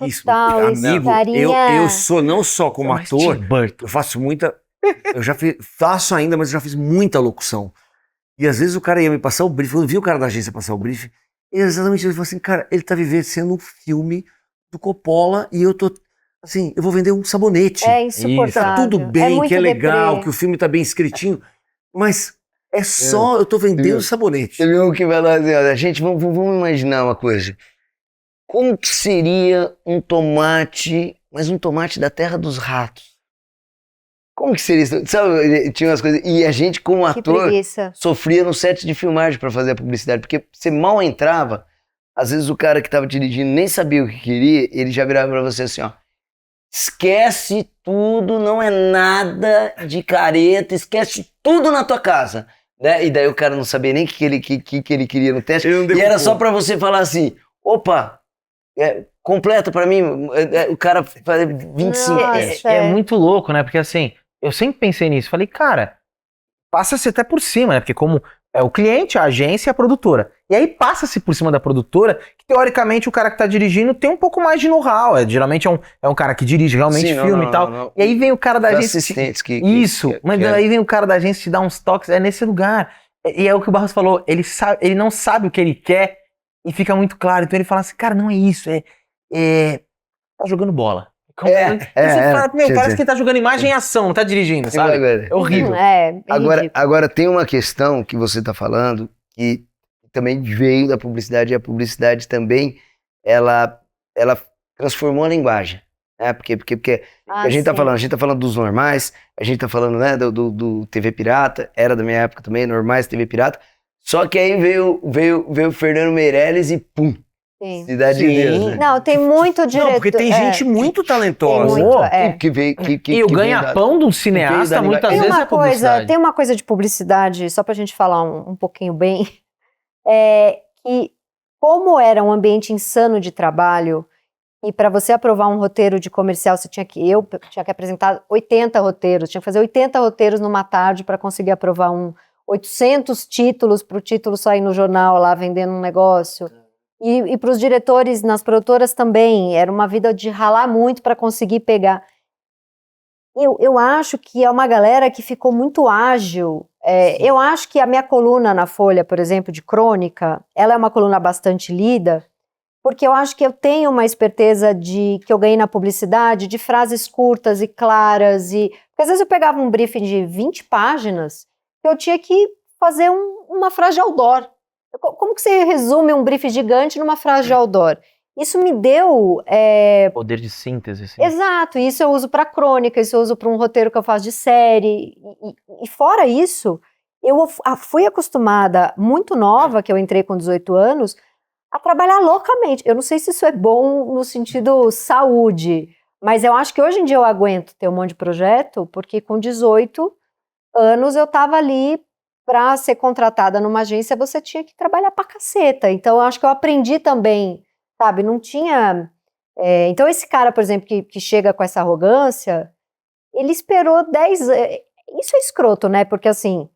Speaker 3: Isso,
Speaker 4: total. Esse
Speaker 3: amigo,
Speaker 4: carinha.
Speaker 3: eu sou não só como
Speaker 1: Mais
Speaker 3: ator,
Speaker 1: Tim Burton.
Speaker 3: eu faço muita. Eu já faço ainda, mas eu já fiz muita locução. E às vezes o cara ia me passar o brief, quando eu vi o cara da agência passar o brief, exatamente ele falou assim, cara, ele tá vivenciando um filme do Coppola e eu tô, assim, eu vou vender um sabonete.
Speaker 4: É
Speaker 3: Tá
Speaker 4: insuportável.
Speaker 3: tudo bem,
Speaker 4: muito
Speaker 3: que é legal,
Speaker 4: deprê.
Speaker 3: que o filme tá bem escritinho, mas é só eu tô vendendo sabonete.
Speaker 2: Você viu que vai lá assim, olha, gente, vamos imaginar uma coisa. Como que seria um tomate, mas um tomate da terra dos ratos? Como que seria isso? Sabe, tinha umas coisas. E a gente, como
Speaker 4: Que
Speaker 2: ator,
Speaker 4: preguiça.
Speaker 2: sofria no set de filmagem pra fazer a publicidade, porque você mal entrava, às vezes o cara que tava dirigindo nem sabia o que queria, ele já virava pra você assim, ó. Esquece tudo, não é nada de careta, esquece tudo na tua casa. Né? E daí o cara não sabia nem o que ele queria no teste.
Speaker 3: Ele não
Speaker 2: E
Speaker 3: decupou.
Speaker 2: era só pra você falar assim, opa, completa pra mim, o cara faz 25.
Speaker 4: Nossa.
Speaker 1: É muito louco, né? Porque assim, eu sempre pensei nisso. Falei, cara, passa-se até por cima, né? Porque como é o cliente, a agência e a produtora. E aí passa-se por cima da produtora, que teoricamente o cara que tá dirigindo tem um pouco mais de know-how. Geralmente é um cara que dirige realmente
Speaker 2: Sim, não,
Speaker 1: filme
Speaker 2: não,
Speaker 1: e tal.
Speaker 2: não.
Speaker 1: E aí vem o cara da
Speaker 2: Os
Speaker 1: agência.
Speaker 2: assistentes que
Speaker 1: Isso, mas
Speaker 2: que
Speaker 1: aí vem o cara da agência te dar uns toques, é nesse lugar. E é o que o Barros falou, ele não sabe o que ele quer e fica muito claro. Então ele fala assim, cara, não é isso, tá jogando bola. Você fala, meu, parece que ele tá jogando imagem em ação, não tá dirigindo, sabe? É horrível.
Speaker 4: É ridículo.
Speaker 2: Agora tem uma questão que você está falando que também veio da publicidade, e a publicidade também ela transformou a linguagem, né? Porque
Speaker 4: Ah,
Speaker 2: a gente
Speaker 4: sim.
Speaker 2: tá falando dos normais, a gente tá falando, né, do TV Pirata, era da minha época também, normais, TV Pirata. Só que aí veio o Fernando Meirelles e pum,
Speaker 4: Sim.
Speaker 2: Cidade de Deus, né?
Speaker 4: Não, tem muito diretor.
Speaker 3: Não, porque tem gente muito talentosa.
Speaker 4: Tem muito,
Speaker 1: Pô,
Speaker 4: é.
Speaker 2: Que veio que
Speaker 1: E o
Speaker 2: veio
Speaker 1: ganha-pão de um
Speaker 2: veio
Speaker 1: cineasta
Speaker 2: da
Speaker 1: muitas
Speaker 2: linguagem.
Speaker 1: vezes é publicidade.
Speaker 4: Tem uma coisa de publicidade, só pra gente falar um pouquinho bem, que como era um ambiente insano de trabalho, e para você aprovar um roteiro de comercial, eu tinha que apresentar 80 roteiros, tinha que fazer 80 roteiros numa tarde para conseguir aprovar 800 títulos para o título sair no jornal lá vendendo um negócio. E para os diretores nas produtoras também, era uma vida de ralar muito para conseguir pegar. Eu acho que é uma galera que ficou muito ágil. Eu acho que a minha coluna na Folha, por exemplo, de crônica, ela é uma coluna bastante lida, porque eu acho que eu tenho uma esperteza que eu ganhei na publicidade, de frases curtas e claras. Porque às vezes eu pegava um briefing de 20 páginas, que eu tinha que fazer uma frase de outdoor. Como que você resume um briefing gigante numa frase de outdoor? Isso me deu...
Speaker 1: Poder de síntese, assim.
Speaker 4: Exato, isso eu uso para crônica, isso eu uso para um roteiro que eu faço de série. E fora isso, eu fui acostumada, muito nova, que eu entrei com 18 anos, a trabalhar loucamente. Eu não sei se isso é bom no sentido saúde, mas eu acho que hoje em dia eu aguento ter um monte de projeto, porque com 18 anos eu estava ali para ser contratada numa agência, você tinha que trabalhar pra caceta. Então eu acho que eu aprendi também, sabe, não tinha... então esse cara, por exemplo, que chega com essa arrogância, ele esperou 10 anos... Isso é escroto, né? Porque assim,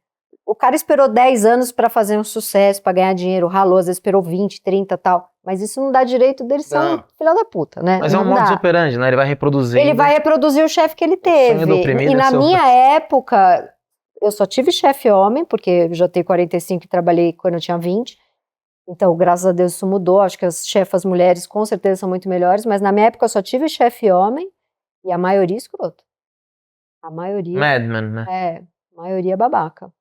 Speaker 4: o cara esperou 10 anos pra fazer um sucesso, pra ganhar dinheiro, ralou, às vezes esperou 20, 30 e tal. Mas isso não dá direito dele ser um filho da puta, né?
Speaker 1: Mas é um
Speaker 4: Não
Speaker 1: modus
Speaker 4: dá.
Speaker 1: operandi, né? Ele vai reproduzindo.
Speaker 4: Ele vai reproduzir o chefe que ele teve.
Speaker 1: sonho do oprimido
Speaker 4: E
Speaker 1: é
Speaker 4: na
Speaker 1: ser
Speaker 4: minha época, eu só tive chefe homem, porque eu já tenho 45 e trabalhei quando eu tinha 20. Então, graças a Deus, isso mudou. Acho que as chefas mulheres com certeza são muito melhores, mas na minha época eu só tive chefe homem e a maioria escroto. A maioria.
Speaker 1: Madman, né?
Speaker 4: A maioria babaca.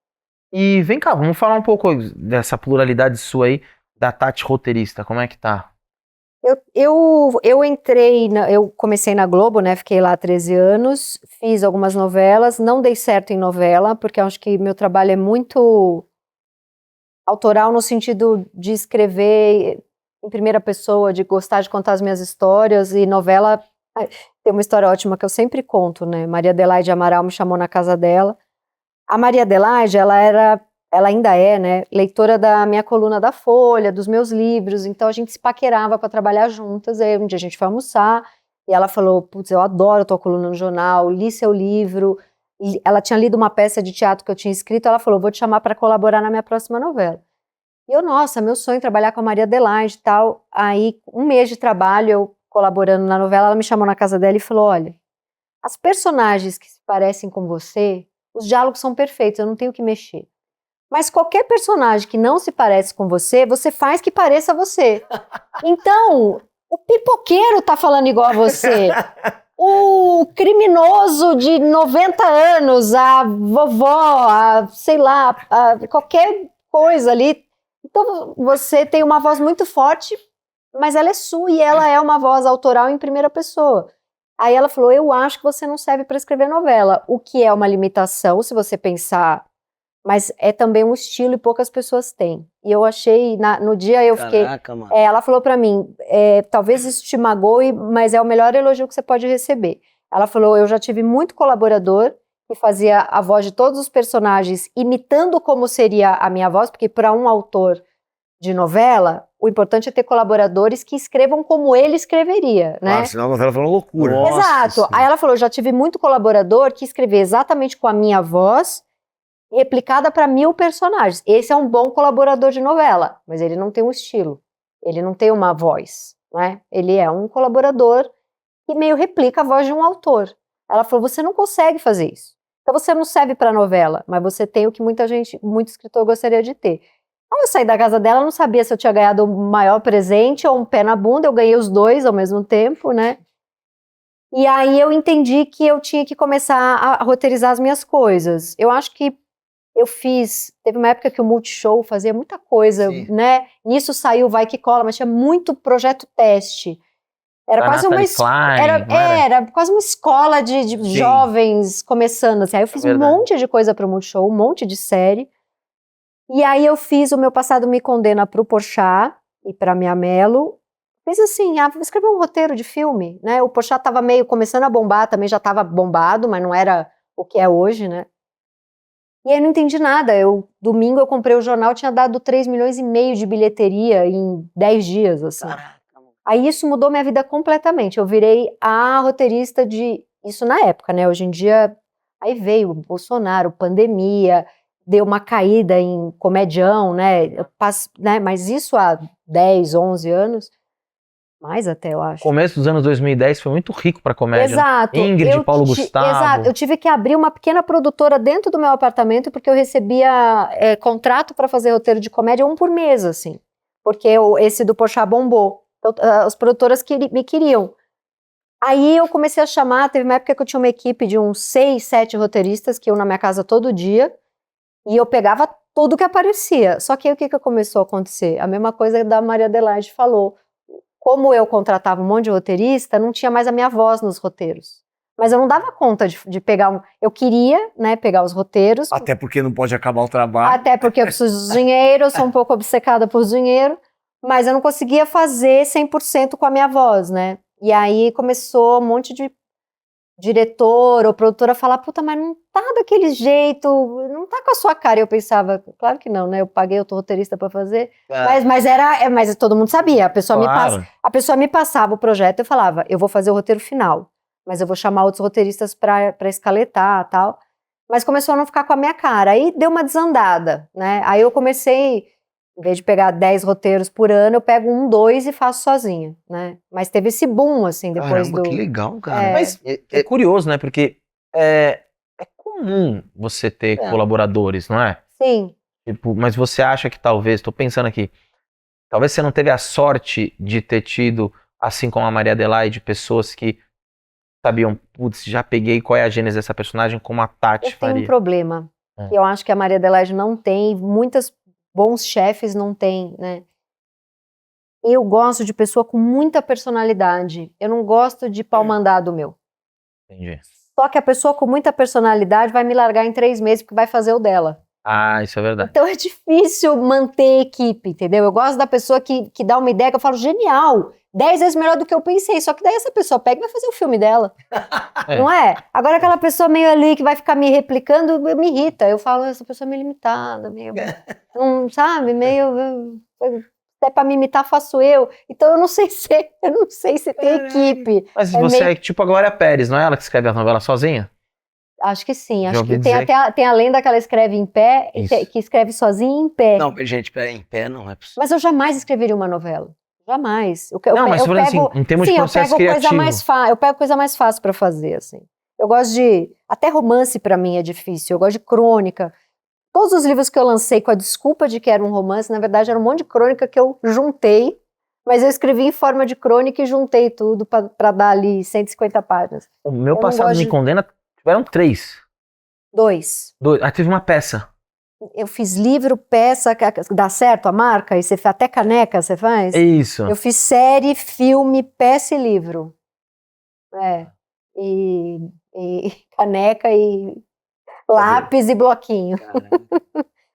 Speaker 1: E vem cá, vamos falar um pouco dessa pluralidade sua aí, da Tati roteirista. Como é que tá?
Speaker 4: Eu entrei, eu comecei na Globo, né? Fiquei lá 13 anos, fiz algumas novelas, não dei certo em novela, porque eu acho que meu trabalho é muito autoral no sentido de escrever em primeira pessoa, de gostar de contar as minhas histórias, e novela tem uma história ótima que eu sempre conto, né? Maria Adelaide Amaral me chamou na casa dela. A Maria Adelaide, ela ainda é, né, leitora da minha coluna da Folha, dos meus livros, então a gente se paquerava para trabalhar juntas. Aí um dia a gente foi almoçar e ela falou: putz, eu adoro tua coluna no jornal, li seu livro. E ela tinha lido uma peça de teatro que eu tinha escrito, ela falou: vou te chamar para colaborar na minha próxima novela. E eu, nossa, meu sonho é trabalhar com a Maria Adelaide e tal. Aí, um mês de trabalho, eu colaborando na novela, ela me chamou na casa dela e falou: olha, as personagens que se parecem com você, os diálogos são perfeitos, eu não tenho que mexer. Mas qualquer personagem que não se parece com você, você faz que pareça você. Então, o pipoqueiro tá falando igual a você. O criminoso de 90 anos, a vovó, sei lá, qualquer coisa ali. Então, você tem uma voz muito forte, mas ela é sua e ela é uma voz autoral em primeira pessoa. Aí ela falou: eu acho que você não serve para escrever novela, o que é uma limitação, se você pensar, mas é também um estilo e poucas pessoas têm. E eu achei, no dia eu fiquei...
Speaker 2: Caraca, mano.
Speaker 4: Ela falou pra mim, talvez isso te magoe, mas é o melhor elogio que você pode receber. Ela falou: eu já tive muito colaborador que fazia a voz de todos os personagens, imitando como seria a minha voz, porque para um autor de novela, o importante é ter colaboradores que escrevam como ele escreveria, né?
Speaker 3: Claro, senão a novela foi uma loucura.
Speaker 2: Nossa
Speaker 4: Exato.
Speaker 2: Senhora.
Speaker 4: Aí ela falou: eu já tive muito colaborador que escrevia exatamente com a minha voz, replicada para 1000 personagens. Esse é um bom colaborador de novela, mas ele não tem um estilo, ele não tem uma voz, né? Ele é um colaborador que meio replica a voz de um autor. Ela falou: você não consegue fazer isso. Então você não serve para novela, mas você tem o que muito escritor gostaria de ter. Então eu saí da casa dela, não sabia se eu tinha ganhado o maior presente ou um pé na bunda. Eu ganhei os dois ao mesmo tempo, né? E aí eu entendi que eu tinha que começar a roteirizar as minhas coisas. Eu acho que teve uma época que o Multishow fazia muita coisa,
Speaker 2: Sim.
Speaker 4: né? Nisso saiu Vai Que Cola, mas tinha muito projeto teste. Era
Speaker 1: Da
Speaker 4: quase
Speaker 1: Natalie Klein, não era?
Speaker 4: era quase uma escola de jovens começando, assim. Aí eu fiz um
Speaker 1: verdade.
Speaker 4: monte de coisa pro Multishow, um monte de série. E aí eu fiz O Meu Passado Me Condena pro Porchat e pra Mia Mello. Fiz assim, vou escrever um roteiro de filme, né? O Porchat tava meio começando a bombar, também já tava bombado, mas não era o que é hoje, né? E aí não entendi nada. Domingo eu comprei o jornal, tinha dado 3,5 milhões de bilheteria em 10 dias, assim.
Speaker 2: Caraca, mano.
Speaker 4: Aí isso mudou minha vida completamente. Eu virei a roteirista isso na época, né? Hoje em dia, aí veio o Bolsonaro, pandemia, deu uma caída em comedião, né? Mas isso há 10, 11 anos, mais até, eu acho.
Speaker 1: Começo dos anos 2010 foi muito rico pra comédia.
Speaker 4: Exato.
Speaker 1: Ingrid, Paulo Gustavo.
Speaker 4: Exato. Eu tive que abrir uma pequena produtora dentro do meu apartamento porque eu recebia contrato para fazer roteiro de comédia 1 por mês, assim. Porque esse do Porchat bombou. Então, as produtoras me queriam. Aí eu comecei a chamar, teve uma época que eu tinha uma equipe de uns 6, 7 roteiristas que iam na minha casa todo dia e eu pegava tudo que aparecia. Só que aí o que começou a acontecer? A mesma coisa da Maria Adelaide falou. Como eu contratava um monte de roteirista, não tinha mais a minha voz nos roteiros. Mas eu não dava conta de pegar eu queria, né, pegar os roteiros.
Speaker 3: Até porque não pode acabar o trabalho.
Speaker 4: Até porque eu preciso de dinheiro, eu sou um pouco obcecada por dinheiro. Mas eu não conseguia fazer 100% com a minha voz, né? E aí começou um monte de diretor ou produtora a falar: puta, mas não tá daquele jeito, não tá com a sua cara. E eu pensava: claro que não, né? Eu paguei outro roteirista pra fazer. Mas todo mundo sabia. A pessoa me passava o projeto, eu falava: eu vou fazer o roteiro final, mas eu vou chamar outros roteiristas pra escaletar e tal. Mas começou a não ficar com a minha cara. Aí deu uma desandada, né? Aí eu comecei, em vez de pegar 10 roteiros por ano, eu pego 1, 2 e faço sozinha, né? Mas teve esse boom, assim, depois
Speaker 3: Caramba, que legal, cara.
Speaker 1: Mas é curioso, né? Porque é comum você ter colaboradores, não é?
Speaker 4: Sim.
Speaker 1: Tipo, mas você acha que talvez, tô pensando aqui, talvez você não teve a sorte de ter tido, assim como a Maria Adelaide, pessoas que sabiam, putz, já peguei qual é a gênese dessa personagem, como a Tati
Speaker 4: Eu tenho
Speaker 1: faria.
Speaker 4: um problema, que eu acho que a Maria Adelaide não tem, muitos bons chefes não têm, né? Eu gosto de pessoa com muita personalidade. Eu não gosto de pau mandado meu.
Speaker 1: Entendi.
Speaker 4: Só que a pessoa com muita personalidade vai me largar em 3 meses porque vai fazer o dela.
Speaker 1: Ah, isso é verdade.
Speaker 4: Então é difícil manter equipe, entendeu? Eu gosto da pessoa que dá uma ideia que eu falo, genial, 10 vezes melhor do que eu pensei. Só que daí essa pessoa pega e vai fazer o filme dela.
Speaker 1: É.
Speaker 4: Não é? Agora aquela pessoa meio ali que vai ficar me replicando, me irrita. Eu falo, essa pessoa é meio limitada, meio... sabe? Meio... Se é pra me imitar, faço eu. Então eu não sei se tem equipe.
Speaker 1: Mas
Speaker 4: É
Speaker 1: você
Speaker 4: meio-
Speaker 1: é tipo a Glória Pérez, não é ela que escreve a novela sozinha?
Speaker 4: Acho que sim.
Speaker 1: Já
Speaker 4: Acho
Speaker 1: ouvi
Speaker 4: que tem,
Speaker 1: dizer
Speaker 4: tem a lenda que ela escreve em pé, e
Speaker 1: Isso.
Speaker 4: que escreve sozinha em pé.
Speaker 2: Não, gente, em pé não é possível.
Speaker 4: Mas eu jamais escreveria uma novela. Jamais.
Speaker 1: Não, mas falando assim, em termos de processo
Speaker 4: eu pego coisa
Speaker 1: criativo.
Speaker 4: mais fácil. Eu pego coisa mais fácil pra fazer, assim. Eu gosto de... Até romance pra mim é difícil. Eu gosto de crônica. Todos os livros que eu lancei com a desculpa de que era um romance, na verdade era um monte de crônica que eu juntei, mas eu escrevi em forma de crônica e juntei tudo pra dar ali 150 páginas.
Speaker 1: O meu
Speaker 4: não
Speaker 1: passado
Speaker 4: gosto
Speaker 1: me
Speaker 4: de-
Speaker 1: condena, tiveram 3.
Speaker 4: 2.
Speaker 1: Ah, teve uma peça.
Speaker 4: Eu fiz livro, peça, dá certo a marca? E você faz até caneca, você faz?
Speaker 1: É isso.
Speaker 4: Eu fiz série, filme, peça e livro. É. E caneca e lápis e bloquinho.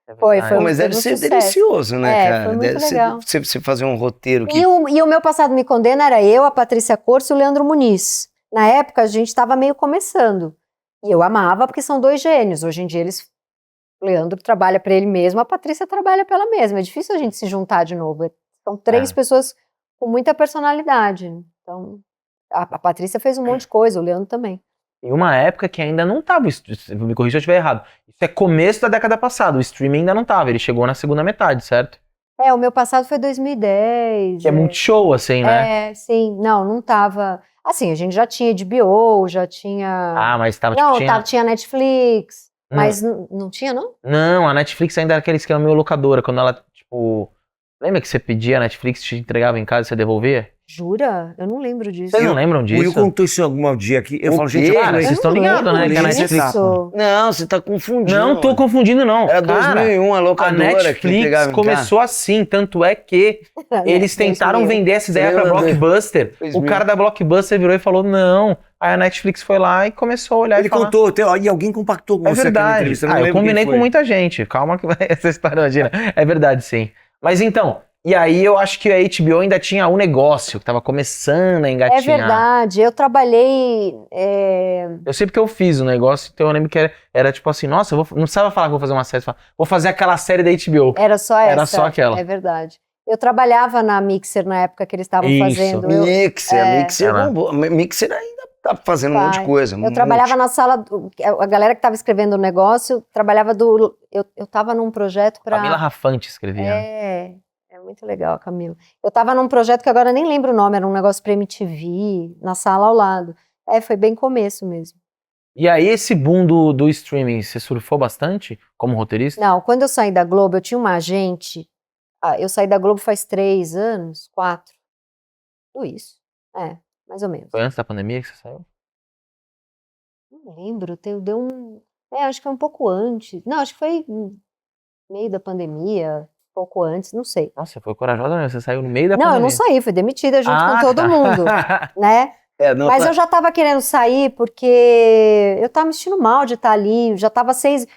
Speaker 1: É
Speaker 4: Foi,
Speaker 1: verdade.
Speaker 4: foi
Speaker 2: Pô, mas deve
Speaker 4: um
Speaker 2: ser
Speaker 4: sucesso.
Speaker 2: delicioso, né,
Speaker 4: É,
Speaker 2: cara?
Speaker 4: foi muito
Speaker 2: Deve ser
Speaker 4: legal.
Speaker 2: você fazer um roteiro que...
Speaker 4: E o meu passado me condena era eu, a Patrícia Corso e o Leandro Muniz. Na época a gente estava meio começando. E eu amava porque são 2 gênios. Hoje em dia o Leandro trabalha para ele mesmo, a Patrícia trabalha para ela mesma. É difícil a gente se juntar de novo. São 3 pessoas com muita personalidade. Então, a Patrícia fez um monte de coisa, o Leandro também.
Speaker 1: Em uma época que ainda não tava, me corrija se eu estiver errado. Isso é começo da década passada, o streaming ainda não tava, ele chegou na segunda metade, certo?
Speaker 4: O meu passado foi 2010.
Speaker 1: Que é muito show, assim, né?
Speaker 4: Sim. Não tava... Assim, a gente já tinha HBO, já tinha...
Speaker 1: Ah, mas tava,
Speaker 4: Não,
Speaker 1: tipo,
Speaker 4: tinha Netflix,
Speaker 1: Hum.
Speaker 4: mas não tinha, não?
Speaker 1: Não, a Netflix ainda era aquele esquema meio locadora, quando ela, tipo... Lembra que você pedia a Netflix, te entregava em casa e você devolvia?
Speaker 4: Jura? Eu não lembro disso.
Speaker 1: Vocês não lembram
Speaker 3: O Will
Speaker 1: disso?
Speaker 3: contou isso algum dia aqui. Eu
Speaker 2: O
Speaker 3: falo,
Speaker 2: quê?
Speaker 3: gente,
Speaker 1: Cara,
Speaker 3: eu
Speaker 1: vocês estão ligados, né? Que a Netflix...
Speaker 4: Netflix...
Speaker 2: Não, você tá confundindo.
Speaker 1: Não tô
Speaker 2: mano.
Speaker 1: confundindo, não.
Speaker 2: Era
Speaker 1: Cara,
Speaker 2: 2001, a
Speaker 1: a
Speaker 2: locadora que
Speaker 1: Netflix
Speaker 2: entregava em casa.
Speaker 1: começou assim, tanto é que eles tentaram vender essa ideia pra
Speaker 2: Lembra,
Speaker 1: Blockbuster.
Speaker 2: 2000.
Speaker 1: O cara da Blockbuster virou e falou não. Aí a Netflix foi lá e começou a olhar
Speaker 3: Ele
Speaker 1: e falar...
Speaker 3: contou, e alguém compactou com
Speaker 1: É
Speaker 3: você aqui na
Speaker 1: verdade.
Speaker 3: entrevista. não
Speaker 1: Eu
Speaker 3: lembro quem
Speaker 1: combinei com
Speaker 3: foi.
Speaker 1: muita gente. Calma que vai essa história, imagina. É verdade, sim. Mas então, e aí eu acho que a HBO ainda tinha um negócio que tava começando a engatinhar.
Speaker 4: É verdade, eu trabalhei...
Speaker 1: Eu sei porque eu fiz o negócio, então eu lembro que era tipo assim, nossa, não precisava falar que vou fazer uma série, vou fazer aquela série da HBO.
Speaker 4: Era só essa.
Speaker 1: Era só aquela.
Speaker 4: É verdade. Eu trabalhava na Mixer na época que eles estavam
Speaker 1: Isso.
Speaker 4: fazendo.
Speaker 2: Mixer
Speaker 1: Ela-
Speaker 2: bombou. Mixer ainda tá fazendo um monte de coisa.
Speaker 4: Eu trabalhava na sala, a galera que estava escrevendo o negócio, trabalhava eu tava num projeto para...
Speaker 1: Camila Rafante escrevia. Né?
Speaker 4: É muito legal, Camila. Eu tava num projeto que agora nem lembro o nome, era um negócio pra MTV, na sala ao lado. Foi bem começo mesmo.
Speaker 1: E aí esse boom do streaming, você surfou bastante como roteirista?
Speaker 4: Não, quando eu saí da Globo, eu tinha uma agente, eu saí da Globo faz 3 anos, 4, tudo isso, mais ou menos.
Speaker 1: Foi antes da pandemia que você saiu?
Speaker 4: Não lembro, deu um... acho que foi um pouco antes. Não, acho que foi no meio da pandemia, pouco antes, não sei.
Speaker 1: Nossa, você foi corajosa mesmo, você saiu no meio da
Speaker 4: Não,
Speaker 1: pandemia.
Speaker 4: eu não saí, fui demitida junto com todo
Speaker 1: tá.
Speaker 4: mundo, né? Mas eu já tava querendo sair porque eu tava me sentindo mal de estar ali, já tava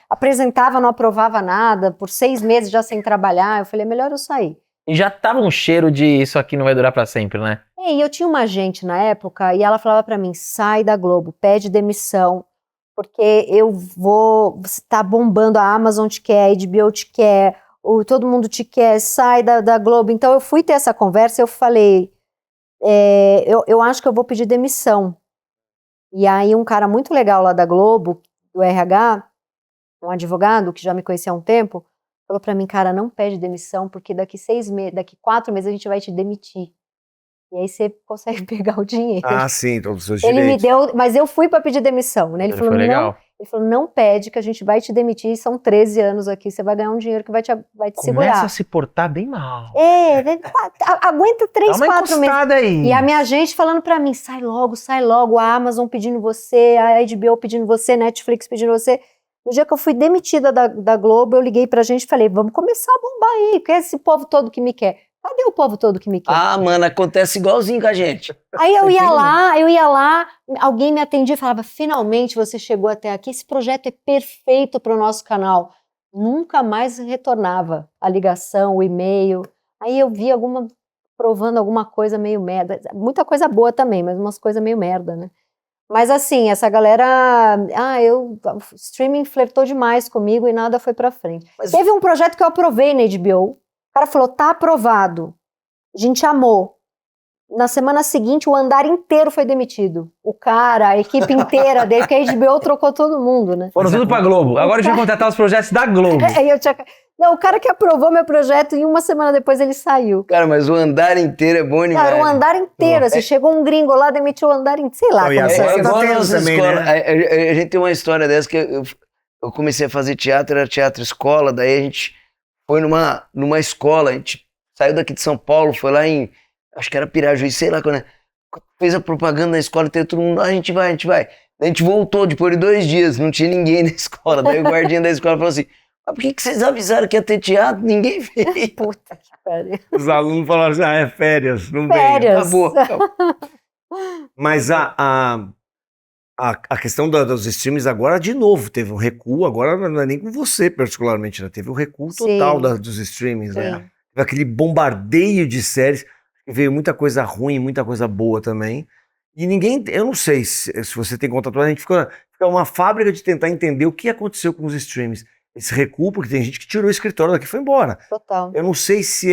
Speaker 4: apresentava, não aprovava nada, por 6 meses já sem trabalhar, eu falei, melhor eu sair.
Speaker 1: E já tava um cheiro de isso aqui não vai durar pra sempre, né?
Speaker 4: E eu tinha uma agente na época e ela falava pra mim, sai da Globo, pede demissão, porque você tá bombando, a Amazon te quer, a HBO te quer, todo mundo te quer, sai da Globo. Então eu fui ter essa conversa e eu falei, eu acho que eu vou pedir demissão. E aí um cara muito legal lá da Globo, do RH, um advogado que já me conhecia há um tempo, falou pra mim, cara, não pede demissão, porque daqui 4 meses a gente vai te demitir. E aí você consegue pegar o dinheiro.
Speaker 3: Ah, sim, todos os seus
Speaker 4: Ele me
Speaker 3: direitos.
Speaker 4: deu, mas eu fui pra pedir demissão, né? Ele falou,
Speaker 1: foi
Speaker 4: não,
Speaker 1: legal.
Speaker 4: ele falou, não pede que a gente vai te demitir, são 13 anos aqui, você vai ganhar um dinheiro que vai te
Speaker 1: Começa
Speaker 4: segurar.
Speaker 1: a se portar bem mal.
Speaker 4: Aguenta 3,
Speaker 1: Dá uma
Speaker 4: 4 meses.
Speaker 1: encostada aí.
Speaker 4: E a minha agente falando pra mim, sai logo, a Amazon pedindo você, a HBO pedindo você, Netflix pedindo você. No dia que eu fui demitida da Globo, eu liguei pra gente e falei, vamos começar a bombar aí, que é esse povo todo que me quer. Cadê o povo todo que me quer?
Speaker 2: Ah, mano, acontece igualzinho com a gente.
Speaker 4: Aí eu ia lá, alguém me atendia e falava, finalmente você chegou até aqui, esse projeto é perfeito para o nosso canal. Nunca mais retornava a ligação, o e-mail. Aí eu vi provando alguma coisa meio merda. Muita coisa boa também, mas umas coisas meio merda, né? Mas assim, essa galera, o streaming flertou demais comigo e nada foi pra frente. Teve um projeto que eu aprovei na HBO, o cara falou, tá aprovado, a gente amou. Na semana seguinte, o andar inteiro foi demitido. O cara, a equipe inteira dele, porque a HBO trocou todo mundo, né?
Speaker 1: Foram tudo pra Globo. Agora a gente vai contratar os projetos da Globo.
Speaker 4: Não, o cara que aprovou meu projeto e uma semana depois ele saiu.
Speaker 2: Cara, mas o andar inteiro é bom demais.
Speaker 4: Cara, o andar inteiro, assim, chegou um gringo lá, demitiu o andar inteiro, sei lá.
Speaker 3: Não, e
Speaker 4: como
Speaker 3: agora
Speaker 2: É
Speaker 3: tá
Speaker 2: igual
Speaker 3: tendo
Speaker 2: a nossa
Speaker 3: também,
Speaker 2: escola.
Speaker 3: né?
Speaker 2: A gente tem uma história dessa que eu comecei a fazer teatro, era teatro escola, daí a gente foi numa escola, a gente saiu daqui de São Paulo, foi lá em, acho que era Pirajuí, sei lá quando é, fez a propaganda na escola, teve todo mundo, a gente vai. Daí a gente voltou, depois de 2 dias, não tinha ninguém na escola, daí o guardinha da escola falou assim, mas por que vocês avisaram que ia ter teatro? Ninguém veio.
Speaker 4: Puta que pariu.
Speaker 3: Os alunos falaram assim, é férias, não vem.
Speaker 4: Férias.
Speaker 2: Acabou.
Speaker 3: Mas a questão dos streams agora, de novo, teve um recuo, agora não é nem com você particularmente, né? Teve um recuo
Speaker 4: Sim.
Speaker 3: total dos streamings, né?
Speaker 4: Sim.
Speaker 3: Teve aquele bombardeio de séries, veio muita coisa ruim, muita coisa boa também. E ninguém, eu não sei se você tem contato, a gente fica uma fábrica de tentar entender o que aconteceu com os streams. Esse recuo, porque tem gente que tirou o escritório daqui e foi embora.
Speaker 4: Total.
Speaker 3: Eu não sei se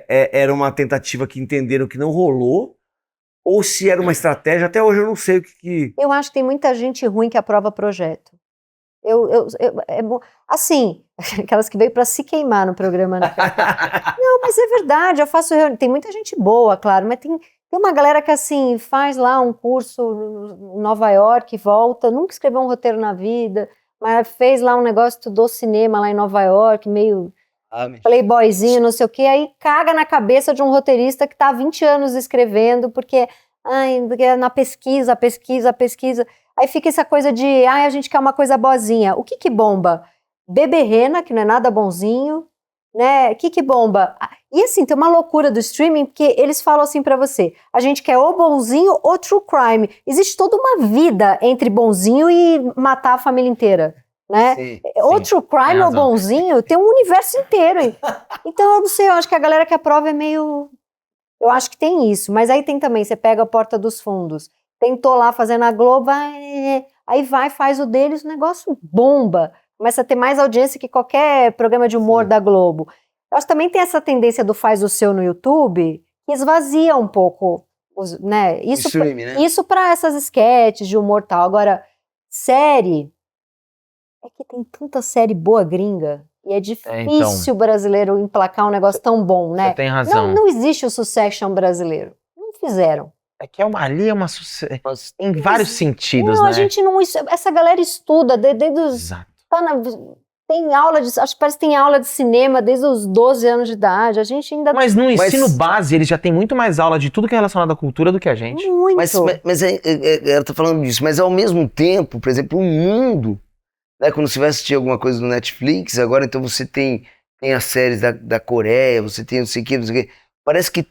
Speaker 3: era uma tentativa que entenderam que não rolou, ou se era uma estratégia. Até hoje eu não sei o que...
Speaker 4: Eu acho que tem muita gente ruim que aprova projeto. Assim, aquelas que veio para se queimar no programa. Né? Não, mas é verdade, eu faço reunião. Tem muita gente boa, claro, mas tem uma galera que assim, faz lá um curso em Nova York, volta, nunca escreveu um roteiro na vida, mas fez lá um negócio, estudou cinema lá em Nova York, meio playboyzinho, não sei o quê, aí caga na cabeça de um roteirista que tá há 20 anos escrevendo, porque é na pesquisa. Aí fica essa coisa de, a gente quer uma coisa boazinha. O que bomba? Beberrena, que não é nada bonzinho, né? O que bomba? E assim, tem uma loucura do streaming, porque eles falam assim pra você, a gente quer ou bonzinho ou true crime. Existe toda uma vida entre bonzinho e matar a família inteira, né?
Speaker 2: Sim,
Speaker 4: ou true crime ou bonzinho, tem um universo inteiro. Então, eu não sei, eu acho que a galera que aprova é meio... Eu acho que tem isso, mas aí tem também, você pega a Porta dos Fundos, tentou lá fazendo a Globo, aí faz o deles, o negócio bomba, começa a ter mais audiência que qualquer programa de humor da Globo. Eu acho que também tem essa tendência do faz o seu no YouTube, que esvazia um pouco, né? Isso para essas sketches de humor e tal. Agora, série, é que tem tanta série boa gringa, e é difícil o brasileiro emplacar um negócio tão bom, né?
Speaker 1: Você tem razão.
Speaker 4: Não existe o Succession brasileiro. Não fizeram.
Speaker 1: É que ali é uma sucesso. Em vários sentidos,
Speaker 4: não,
Speaker 1: né?
Speaker 4: a gente não... Essa galera estuda desde os...
Speaker 1: Exato.
Speaker 4: Tem aula de... Acho que parece que tem aula de cinema desde os 12 anos de idade. A gente ainda...
Speaker 1: Mas no ensino base, eles já têm muito mais aula de tudo que é relacionado à cultura do que a gente.
Speaker 4: Muito.
Speaker 2: Mas ela tá falando disso, mas ao mesmo tempo, por exemplo, o mundo... Né, quando você vai assistir alguma coisa no Netflix, agora então você tem as séries da Coreia, você tem não sei o que, parece que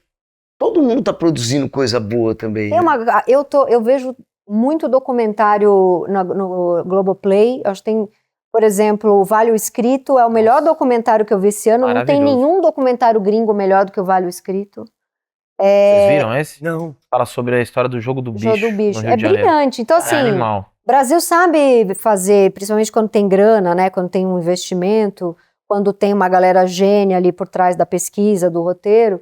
Speaker 2: todo mundo tá produzindo coisa boa também. Né?
Speaker 4: Eu vejo muito documentário no Globoplay, acho que tem, por exemplo, o Vale o Escrito, é o melhor documentário que eu vi esse ano, não tem nenhum documentário gringo melhor do que o Vale o Escrito.
Speaker 1: Vocês viram esse?
Speaker 3: Não.
Speaker 1: Fala sobre a história do Jogo do Bicho.
Speaker 4: Jogo do Bicho. É brilhante, então assim...
Speaker 1: animal.
Speaker 4: Brasil sabe fazer, principalmente quando tem grana, né? Quando tem um investimento, quando tem uma galera gênia ali por trás da pesquisa, do roteiro.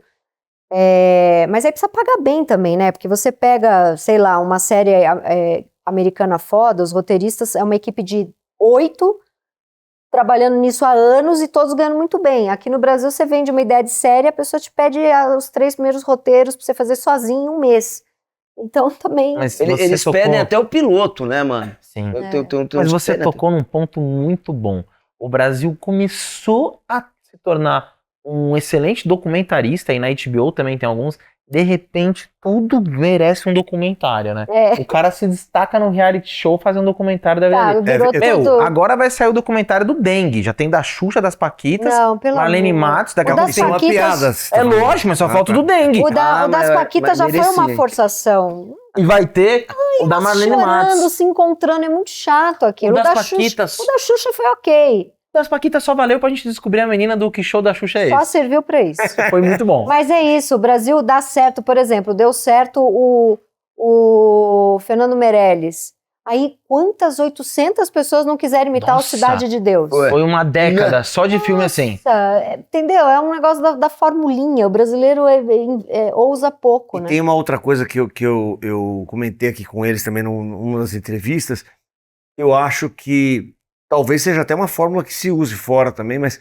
Speaker 4: Mas aí precisa pagar bem também, né? Porque você pega, sei lá, uma série americana foda, os roteiristas é uma equipe de 8 trabalhando nisso há anos e todos ganhando muito bem. Aqui no Brasil você vende uma ideia de série, a pessoa te pede os 3 primeiros roteiros pra você fazer sozinho em um mês. Então também...
Speaker 1: Mas
Speaker 2: eles pedem até o piloto, né, mano?
Speaker 1: Sim. Mas você tocou num ponto muito bom. O Brasil começou a se tornar um excelente documentarista, e na HBO também tem alguns, de repente, tudo merece um documentário, né? O cara se destaca no reality show fazendo um documentário da vida dele.
Speaker 4: Virou tudo.
Speaker 1: Agora vai sair o documentário do dengue. Já tem da Xuxa, das Paquitas,
Speaker 4: Não, pelo
Speaker 1: Marlene
Speaker 4: amor.
Speaker 1: Matos, daqui a
Speaker 4: O
Speaker 1: pouco
Speaker 4: das
Speaker 1: tem uma
Speaker 4: Paquitas-
Speaker 1: piada. É lógico, mas só falta o do dengue.
Speaker 4: O das Paquitas já foi uma
Speaker 2: merecia.
Speaker 4: forçação.
Speaker 1: E vai ter o da Marlene
Speaker 4: Chorando,
Speaker 1: Matos.
Speaker 4: se encontrando, é muito chato aquilo.
Speaker 1: O das
Speaker 4: da
Speaker 1: Paquitas.
Speaker 4: Xuxa, o da Xuxa foi ok.
Speaker 1: O das Paquitas só valeu pra gente descobrir a menina do que show da Xuxa é
Speaker 4: Só
Speaker 1: esse.
Speaker 4: serviu pra isso.
Speaker 1: Foi muito bom.
Speaker 4: Mas é isso, o Brasil dá certo, por exemplo, deu certo o Fernando Meirelles. Aí, quantas 800 pessoas não quiseram imitar
Speaker 1: Nossa.
Speaker 4: o Cidade de Deus?
Speaker 1: Foi uma década só de filme assim.
Speaker 4: Entendeu? É um negócio da formulinha. O brasileiro ousa pouco,
Speaker 3: E
Speaker 4: né?
Speaker 3: tem uma outra coisa que eu comentei aqui com eles também numa das entrevistas. Eu acho que talvez seja até uma fórmula que se use fora também, mas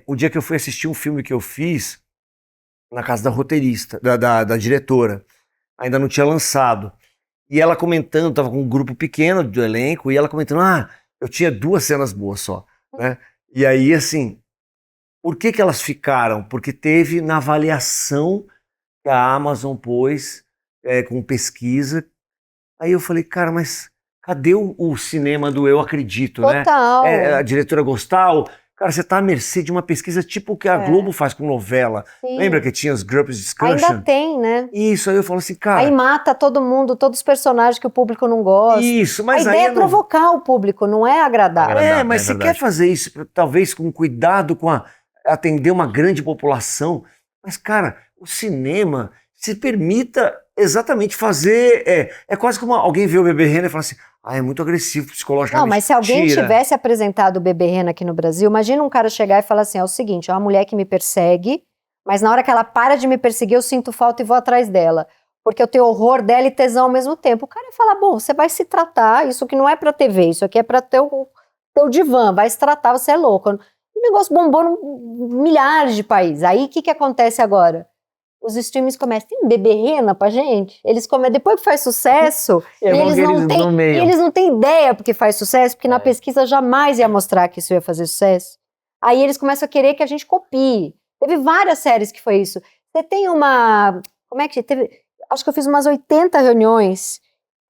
Speaker 3: o dia que eu fui assistir um filme que eu fiz na casa da roteirista, da diretora, ainda não tinha lançado. E ela comentando, tava com um grupo pequeno do elenco, e ela comentando, eu tinha 2 cenas boas só, né? E aí, assim, por que elas ficaram? Porque teve na avaliação que a Amazon pôs com pesquisa. Aí eu falei, cara, mas cadê o cinema do eu acredito, né?
Speaker 4: Total.
Speaker 3: A diretora gostar, cara, você tá à mercê de uma pesquisa tipo o que a Globo faz com novela.
Speaker 4: Sim.
Speaker 3: Lembra que tinha os Groups Discussion?
Speaker 4: Ainda tem, né?
Speaker 3: Isso, aí eu falo assim, cara...
Speaker 4: Aí mata todo mundo, todos os personagens que o público não gosta.
Speaker 3: Isso, mas
Speaker 4: a
Speaker 3: aí
Speaker 4: ideia é provocar o público, não é agradar.
Speaker 3: mas você quer fazer isso, talvez com cuidado, atender uma grande população. Mas, cara, o cinema se permita exatamente fazer... É quase como alguém vê o Bebê Rena e fala assim, é muito agressivo psicologicamente.
Speaker 4: Não, mas se alguém
Speaker 3: Tira.
Speaker 4: tivesse apresentado o Bebê Rena aqui no Brasil, imagina um cara chegar e falar assim, é o seguinte, é uma mulher que me persegue, mas na hora que ela para de me perseguir, eu sinto falta e vou atrás dela. Porque eu tenho horror dela e tesão ao mesmo tempo. O cara ia falar, bom, você vai se tratar, isso aqui não é pra TV, isso aqui é pra teu divã, vai se tratar, você é louco. O negócio bombou em milhares de países. Aí, o que acontece agora? Os streams começam, tem Bebê Rena pra gente? Eles depois que faz sucesso, e eles não têm ideia porque faz sucesso, porque na pesquisa jamais ia mostrar que isso ia fazer sucesso. Aí eles começam a querer que a gente copie. Teve várias séries que foi isso. Você tem uma... Como é que teve? Acho que eu fiz umas 80 reuniões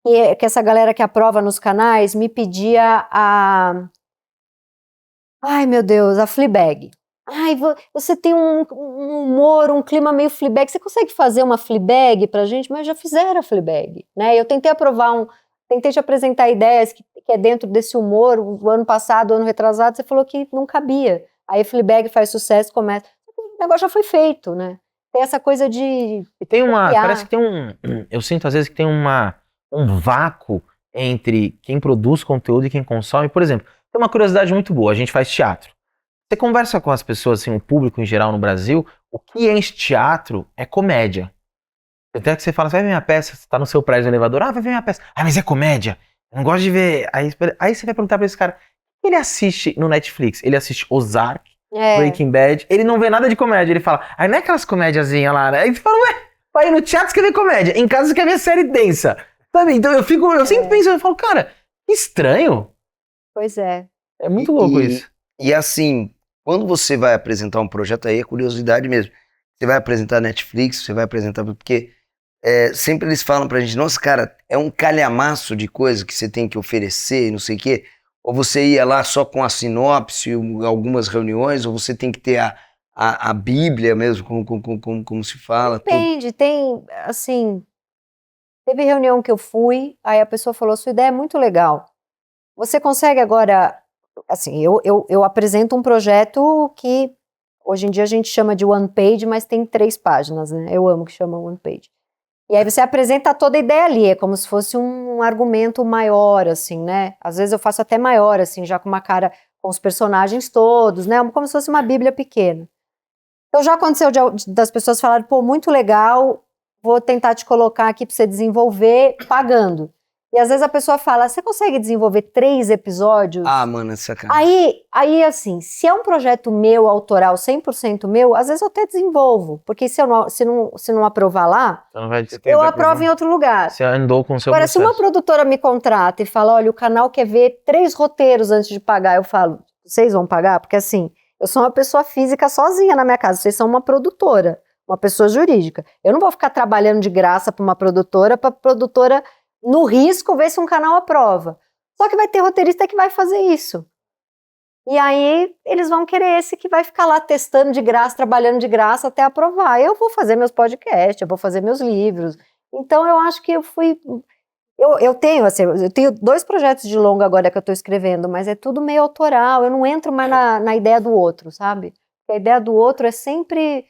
Speaker 4: que essa galera que aprova nos canais me pedia Ai, meu Deus, a Fleabag. Ai, você tem um humor, um clima meio Fleabag. Você consegue fazer uma Fleabag pra gente? Mas já fizeram a Fleabag, né? Eu tentei tentei te apresentar ideias que é dentro desse humor. O ano passado, o ano retrasado, você falou que não cabia. Aí a Fleabag faz sucesso, começa. O negócio já foi feito, né? Tem essa coisa de...
Speaker 1: E tem parece que tem eu sinto às vezes que tem um vácuo entre quem produz conteúdo e quem consome. Por exemplo, tem uma curiosidade muito boa, a gente faz teatro. Você conversa com as pessoas, assim, o público em geral no Brasil, o que enche teatro é comédia. Até que você fala, vai ver minha peça, você tá no seu prédio no elevador, vai ver minha peça. Mas é comédia, eu não gosto de ver. Aí você vai perguntar pra esse cara, o que ele assiste no Netflix? Ele assiste Ozark, Breaking Bad, ele não vê nada de comédia, ele fala, não é aquelas comédiazinhas lá, né? Aí você fala, vai no teatro você quer ver comédia, em casa você quer ver série densa. Sabe? Então eu sempre penso, eu falo, cara, que estranho.
Speaker 4: Pois é.
Speaker 1: É muito louco isso.
Speaker 2: E assim, quando você vai apresentar um projeto aí, é curiosidade mesmo. Você vai apresentar Netflix, você vai apresentar... Porque sempre eles falam pra gente, nossa, cara, é um calhamaço de coisa que você tem que oferecer, não sei o quê. Ou você ia lá só com a sinopse, algumas reuniões, ou você tem que ter a Bíblia mesmo, como se fala.
Speaker 4: Depende, tem, assim... Teve reunião que eu fui, aí a pessoa falou, sua ideia é muito legal. Você consegue agora... Assim, eu apresento um projeto que hoje em dia a gente chama de one page, mas tem 3 páginas, né? Eu amo que chama one page. E aí você apresenta toda a ideia ali, é como se fosse um argumento maior, assim, né? Às vezes eu faço até maior, assim, já com uma cara, com os personagens todos, né? Como se fosse uma bíblia pequena. Então já aconteceu das pessoas falarem, pô, muito legal, vou tentar te colocar aqui pra você desenvolver pagando. E às vezes a pessoa fala, você consegue desenvolver 3 episódios?
Speaker 2: Mano, é sacanagem.
Speaker 4: Aí assim, se é um projeto meu, autoral, 100% meu, às vezes eu até desenvolvo. Porque se não aprovar lá, eu aprovo em outro lugar.
Speaker 1: Você andou com o seu
Speaker 4: Agora,
Speaker 1: processo.
Speaker 4: se uma produtora me contrata e fala, olha, o canal quer ver 3 roteiros antes de pagar, eu falo, vocês vão pagar? Porque assim, eu sou uma pessoa física sozinha na minha casa, vocês são uma produtora. uma pessoa jurídica. Eu não vou ficar trabalhando de graça para a produtora, no risco, ver se um canal aprova. Só que vai ter roteirista que vai fazer isso. E aí eles vão querer esse que vai ficar lá testando de graça, trabalhando de graça até aprovar. Eu vou fazer meus podcasts, eu vou fazer meus livros. Então eu acho que eu fui... Eu tenho 2 projetos de longa agora que eu estou escrevendo, mas é tudo meio autoral, eu não entro mais na ideia do outro, sabe? A ideia do outro é sempre...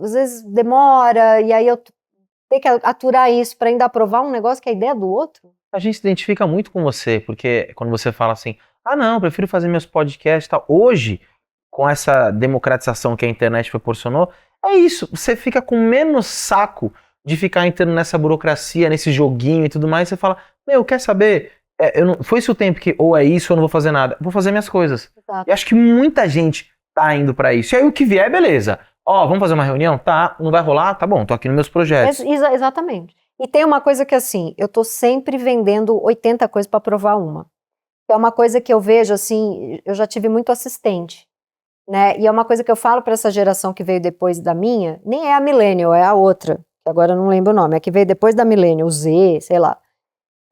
Speaker 4: às vezes demora, e aí eu tenho que aturar isso para ainda aprovar um negócio que é a ideia do outro.
Speaker 1: A gente se identifica muito com você, porque quando você fala assim, não, eu prefiro fazer meus podcasts e tal. Hoje, com essa democratização que a internet proporcionou, é isso, você fica com menos saco de ficar entrando nessa burocracia, nesse joguinho e tudo mais, você fala, quer saber? Foi-se o tempo que ou é isso ou eu não vou fazer nada. Vou fazer minhas coisas.
Speaker 4: Exato.
Speaker 1: E acho que muita gente tá indo pra isso. E aí o que vier, beleza. Vamos fazer uma reunião? Tá, não vai rolar? Tá bom, tô aqui nos meus projetos.
Speaker 4: Exatamente. E tem uma coisa que assim, eu tô sempre vendendo 80 coisas para provar uma. É uma coisa que eu vejo assim, eu já tive muito assistente, né? E é uma coisa que eu falo para essa geração que veio depois da minha, nem é a Millennial, é a outra, que agora eu não lembro o nome, é que veio depois da Millennial, o Z, sei lá.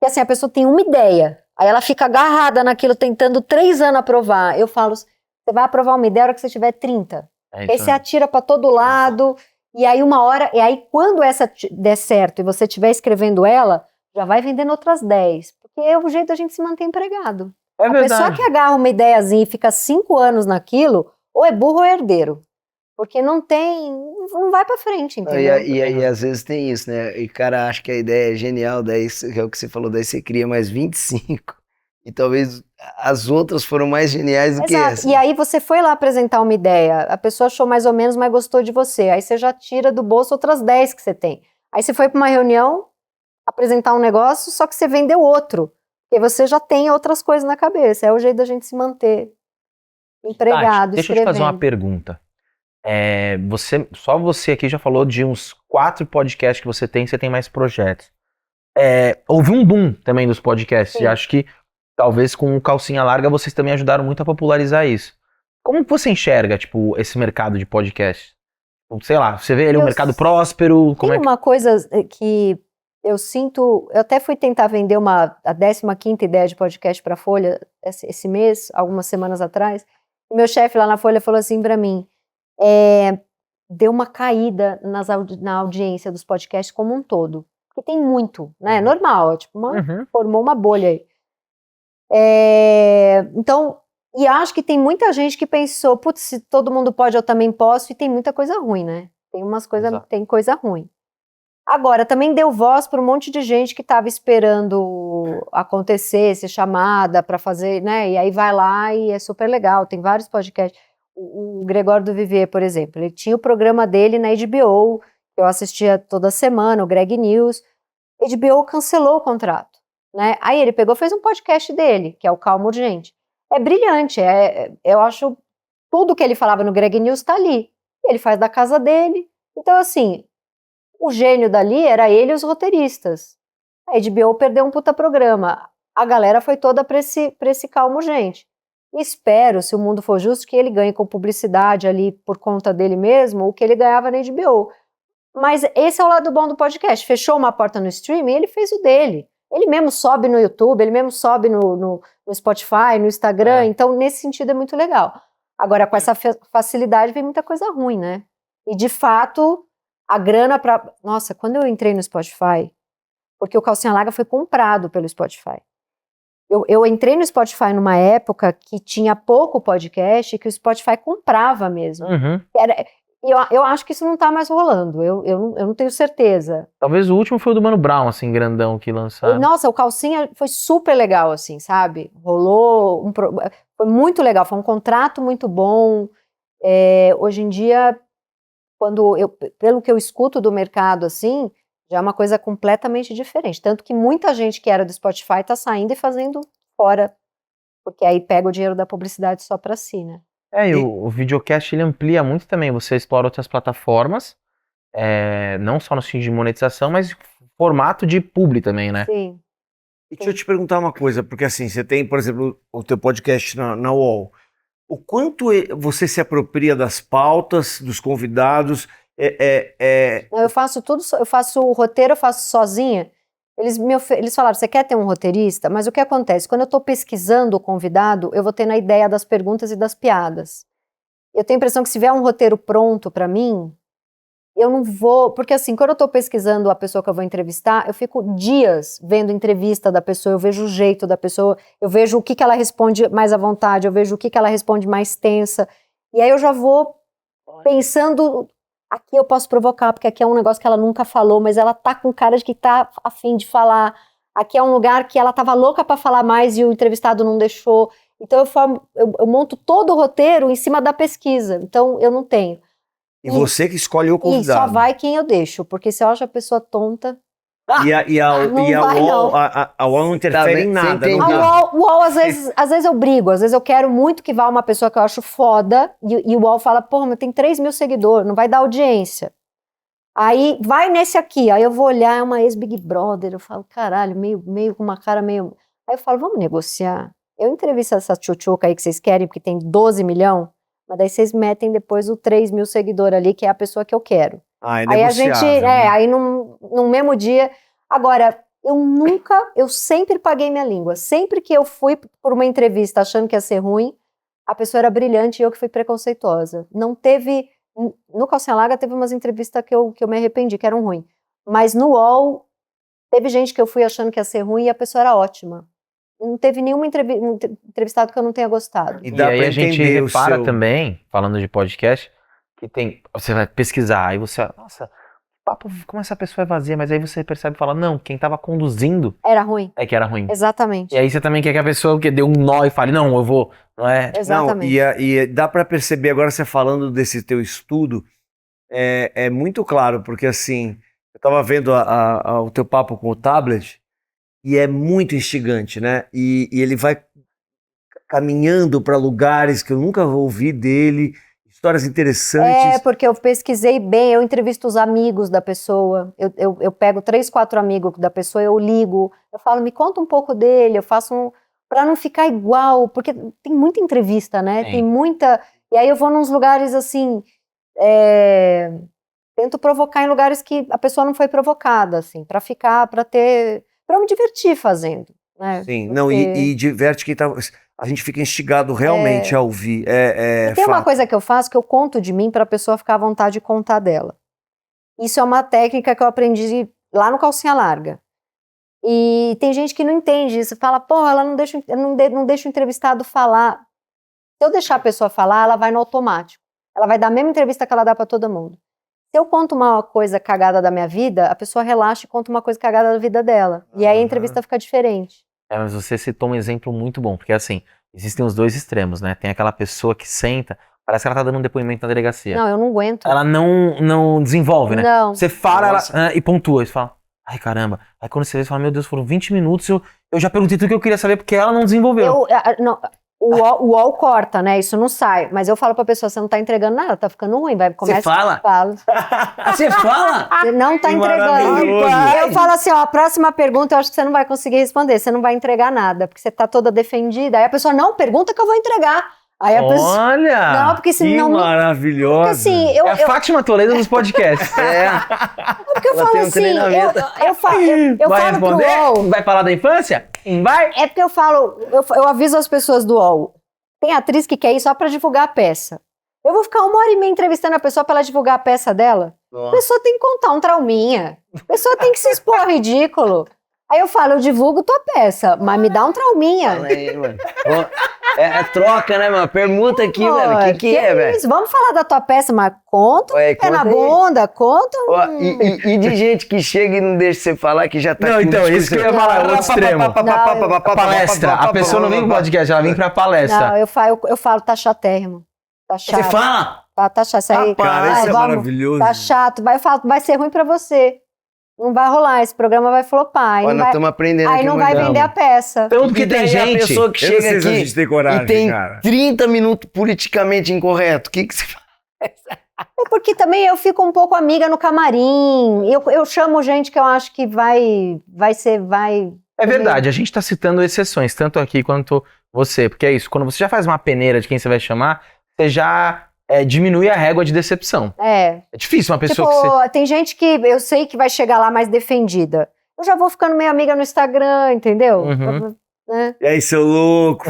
Speaker 4: Que assim, a pessoa tem uma ideia, aí ela fica agarrada naquilo, tentando 3 anos aprovar. Eu falo, você vai aprovar uma ideia na hora que você tiver 30. Aí você atira para todo lado, e aí uma hora, e aí quando essa der certo e você estiver escrevendo ela, já vai vendendo outras 10. Porque é o jeito da gente se manter empregado.
Speaker 1: É verdade.
Speaker 4: A pessoa que agarra uma ideiazinha e fica 5 anos naquilo, ou é burro ou é herdeiro. Porque não vai pra frente, entendeu?
Speaker 2: E às vezes tem isso, né? E o cara acha que a ideia é genial, daí é o que você falou, daí você cria mais 25. E talvez as outras foram mais geniais do que essa.
Speaker 4: E aí você foi lá apresentar uma ideia, a pessoa achou mais ou menos, mas gostou de você. Aí você já tira do bolso outras 10 que você tem. Aí você foi pra uma reunião, apresentar um negócio, só que você vendeu outro. Porque você já tem outras coisas na cabeça. É o jeito da gente se manter empregado,
Speaker 1: Tati, deixa eu te fazer uma pergunta. Só você aqui já falou de uns 4 podcasts que você tem mais projetos. Houve um boom também dos podcasts.
Speaker 4: Sim.
Speaker 1: E acho que talvez com o Calcinha Larga vocês também ajudaram muito a popularizar isso. Como que você enxerga, tipo, esse mercado de podcast? Sei lá, você vê ele um mercado próspero?
Speaker 4: Tem uma coisa que eu sinto... Eu até fui tentar vender a 15ª ideia de podcast para a Folha esse mês, algumas semanas atrás. E meu chefe lá na Folha falou assim para mim, deu uma caída na audiência dos podcasts como um todo. Porque tem muito, né? É normal, formou uma bolha aí. Então, e acho que tem muita gente que pensou, putz, se todo mundo pode, eu também posso, e tem muita coisa ruim, né? Tem coisa ruim. Agora, também deu voz para um monte de gente que estava esperando acontecer, ser chamada para fazer, né? E aí vai lá e é super legal, tem vários podcasts. O Gregório do Vivier, por exemplo, ele tinha o programa dele na HBO, que eu assistia toda semana, o Greg News. A HBO cancelou o contrato, né? Aí ele pegou, fez um podcast dele, que é o Calma Urgente. É brilhante, eu acho tudo que ele falava no Greg News tá ali. Ele faz da casa dele. Então, assim, o gênio dali era ele e os roteiristas. A HBO perdeu um puta programa. A galera foi toda pra esse Calma Urgente. Espero, se o mundo for justo, que ele ganhe com publicidade ali por conta dele mesmo, o que ele ganhava na HBO. Mas esse é o lado bom do podcast. Fechou uma porta no streaming, ele fez o dele. Ele mesmo sobe no YouTube, ele mesmo sobe no Spotify, no Instagram. Então, nesse sentido, é muito legal. Agora, com essa facilidade, vem muita coisa ruim, né? E, de fato, a grana para... Nossa, quando eu entrei no Spotify, porque o Calcinha Larga foi comprado pelo Spotify. Eu entrei no Spotify numa época que tinha pouco podcast e que o Spotify comprava mesmo. Eu acho que isso não tá mais rolando, eu não tenho certeza.
Speaker 1: Talvez o último foi o do Mano Brown, assim, grandão, que lançaram.
Speaker 4: Nossa, o Calcinha foi super legal, assim, sabe? Rolou, foi muito legal, foi um contrato muito bom. Hoje em dia, pelo que eu escuto do mercado, assim, já é uma coisa completamente diferente. Tanto que muita gente que era do Spotify tá saindo e fazendo fora, porque aí pega o dinheiro da publicidade só pra si, né?
Speaker 1: E o videocast ele amplia muito também, você explora outras plataformas, não só no sentido de monetização, mas formato de publi também, né?
Speaker 4: Sim.
Speaker 3: E deixa eu te perguntar uma coisa, porque assim, você tem, por exemplo, o teu podcast na UOL, o quanto você se apropria das pautas, dos convidados?
Speaker 4: Eu faço tudo, eu faço o roteiro, eu faço sozinha. Eles falaram, você quer ter um roteirista? Mas o que acontece? Quando eu estou pesquisando o convidado, eu vou tendo a ideia das perguntas e das piadas. Eu tenho a impressão que se vier um roteiro pronto para mim, eu não vou... Porque assim, quando eu estou pesquisando a pessoa que eu vou entrevistar, eu fico dias vendo entrevista da pessoa, eu vejo o jeito da pessoa, eu vejo o que ela responde mais à vontade, eu vejo o que ela responde mais tensa. E aí eu já vou pensando... Aqui eu posso provocar, porque aqui é um negócio que ela nunca falou, mas ela tá com cara de que tá a fim de falar. Aqui é um lugar que ela tava louca para falar mais e o entrevistado não deixou. Então eu monto todo o roteiro em cima da pesquisa. Então eu não tenho.
Speaker 3: E você que escolhe o convidado.
Speaker 4: E só vai quem eu deixo, porque se eu acho a pessoa tonta...
Speaker 3: A UOL não interfere em nada.
Speaker 4: O UOL, às vezes eu brigo, às vezes eu quero muito que vá uma pessoa que eu acho foda, e o UOL fala, porra, mas tem 3 mil seguidores, não vai dar audiência. Aí vai nesse aqui, aí eu vou olhar, é uma ex-Big Brother, eu falo, caralho, meio com uma cara meio... Aí eu falo, vamos negociar. Eu entrevisto essa tchutchuca aí que vocês querem, porque tem 12 milhões, mas daí vocês metem depois o 3 mil seguidores ali, que é a pessoa que eu quero.
Speaker 3: É
Speaker 4: aí a gente,
Speaker 3: né?
Speaker 4: aí no mesmo dia... Agora, eu sempre paguei minha língua. Sempre que eu fui por uma entrevista achando que ia ser ruim, a pessoa era brilhante e eu que fui preconceituosa. Não teve... No Calcinha Larga teve umas entrevistas que eu me arrependi, que eram ruins. Mas no UOL, teve gente que eu fui achando que ia ser ruim e a pessoa era ótima. Não teve nenhuma entrevistado que eu não tenha gostado.
Speaker 1: E aí a gente repara também, falando de podcast, que você vai pesquisar, aí você... Nossa... Papo, como essa pessoa é vazia, mas aí você percebe e fala, não, quem tava conduzindo...
Speaker 4: Era ruim.
Speaker 1: É que era ruim.
Speaker 4: Exatamente.
Speaker 1: E aí você também quer que a pessoa que deu um nó e fale, não, eu vou, não é?
Speaker 4: Exatamente.
Speaker 3: Não, e dá pra perceber, agora você falando desse teu estudo, é muito claro, porque assim, eu tava vendo o teu papo com o tablet, e é muito instigante, né? E ele vai caminhando pra lugares que eu nunca ouvi dele... Histórias interessantes.
Speaker 4: Porque eu pesquisei bem, eu entrevisto os amigos da pessoa, eu pego 3, 4 amigos da pessoa, eu ligo, eu falo, me conta um pouco dele, eu faço pra não ficar igual, porque tem muita entrevista, né?
Speaker 1: Sim.
Speaker 4: Tem muita... E aí eu vou nos lugares assim, tento provocar em lugares que a pessoa não foi provocada, assim, pra me divertir fazendo, né?
Speaker 3: Sim,
Speaker 4: porque...
Speaker 3: não, e diverte quem tá... A gente fica instigado realmente a ouvir.
Speaker 4: E tem uma coisa que eu faço, que eu conto de mim para a pessoa ficar à vontade de contar dela. Isso é uma técnica que eu aprendi lá no Calcinha Larga. E tem gente que não entende isso. Fala, porra, ela não deixa o entrevistado falar. Se eu deixar a pessoa falar, ela vai no automático. Ela vai dar a mesma entrevista que ela dá para todo mundo. Se eu conto uma coisa cagada da minha vida, a pessoa relaxa e conta uma coisa cagada da vida dela. E aí a entrevista fica diferente.
Speaker 1: Mas você citou um exemplo muito bom, porque assim, existem os dois extremos, né? Tem aquela pessoa que senta, parece que ela tá dando um depoimento na delegacia.
Speaker 4: Não, eu não aguento.
Speaker 1: Ela não desenvolve, né?
Speaker 4: Não.
Speaker 1: Você fala e pontua, você fala, ai caramba. Aí quando você vê, você fala, meu Deus, foram 20 minutos, eu já perguntei tudo que eu queria saber, porque ela não desenvolveu.
Speaker 4: O UOL corta, né? Isso não sai. Mas eu falo pra pessoa, você não tá entregando nada, tá ficando ruim.
Speaker 2: Você fala?
Speaker 4: Falo.
Speaker 2: Você fala?
Speaker 4: Você não tá entregando. Eu falo assim, ó, a próxima pergunta eu acho que você não vai conseguir responder, você não vai entregar nada, porque você tá toda defendida. Aí a pessoa, não, pergunta que eu vou entregar. Aí a pessoa...
Speaker 1: Olha!
Speaker 4: Não, porque senão...
Speaker 3: Que maravilhosa!
Speaker 4: Porque assim,
Speaker 1: a Fátima Toledo dos podcasts.
Speaker 4: Porque eu falo assim, eu
Speaker 1: vai
Speaker 4: falo pro
Speaker 1: responder?
Speaker 4: UOL...
Speaker 1: Vai falar da infância? Vai?
Speaker 4: É porque eu falo, eu aviso as pessoas do UOL. Tem atriz que quer ir só pra divulgar a peça. Eu vou ficar 1h30 entrevistando a pessoa pra ela divulgar a peça dela?
Speaker 2: Nossa.
Speaker 4: A pessoa tem que contar um trauminha. A pessoa tem que se expor ao ridículo. Aí eu falo, eu divulgo tua peça, mas me dá um trauminha.
Speaker 2: Fala aí, mano. É troca, né, mano? Pergunta aqui, velho. O que é, velho?
Speaker 4: Vamos falar da tua peça, mas conta pé na bunda, conta.
Speaker 2: E de gente que chega e não deixa você falar, que já tá
Speaker 1: Não,
Speaker 2: aqui
Speaker 1: então, isso que eu ia falar, outro extremo. Palestra. A pessoa não vem pro podcast, ela vem pra palestra.
Speaker 4: Não, eu falo, tá chatérrimo. Tá chato.
Speaker 2: Você fala?
Speaker 4: Tá chato. Isso aí.
Speaker 3: Cara, isso é maravilhoso.
Speaker 4: Tá chato. Eu falo, vai ser ruim pra você. Não vai rolar, esse programa vai flopar.
Speaker 2: Nós estamos aprendendo
Speaker 4: aí
Speaker 2: aqui.
Speaker 4: não vai vender a peça.
Speaker 1: Tanto porque tem gente...
Speaker 2: a pessoa que
Speaker 3: Eu não sei
Speaker 2: chega
Speaker 3: se a
Speaker 2: aqui
Speaker 3: gente tem coragem,
Speaker 2: e tem
Speaker 3: cara.
Speaker 2: 30 minutos politicamente incorreto. O que você faz?
Speaker 4: É porque também eu fico um pouco amiga no camarim. Eu chamo gente que eu acho que vai ser.
Speaker 1: É verdade, a gente tá citando exceções, tanto aqui quanto você, porque é isso, quando você já faz uma peneira de quem você vai chamar, você já diminui a régua de decepção.
Speaker 4: É.
Speaker 1: É difícil uma pessoa
Speaker 4: Tipo,
Speaker 1: que você...
Speaker 4: tem gente que eu sei que vai chegar lá mais defendida. Eu já vou ficando meio amiga no Instagram, entendeu?
Speaker 1: Uhum.
Speaker 4: Né?
Speaker 3: E aí, seu louco?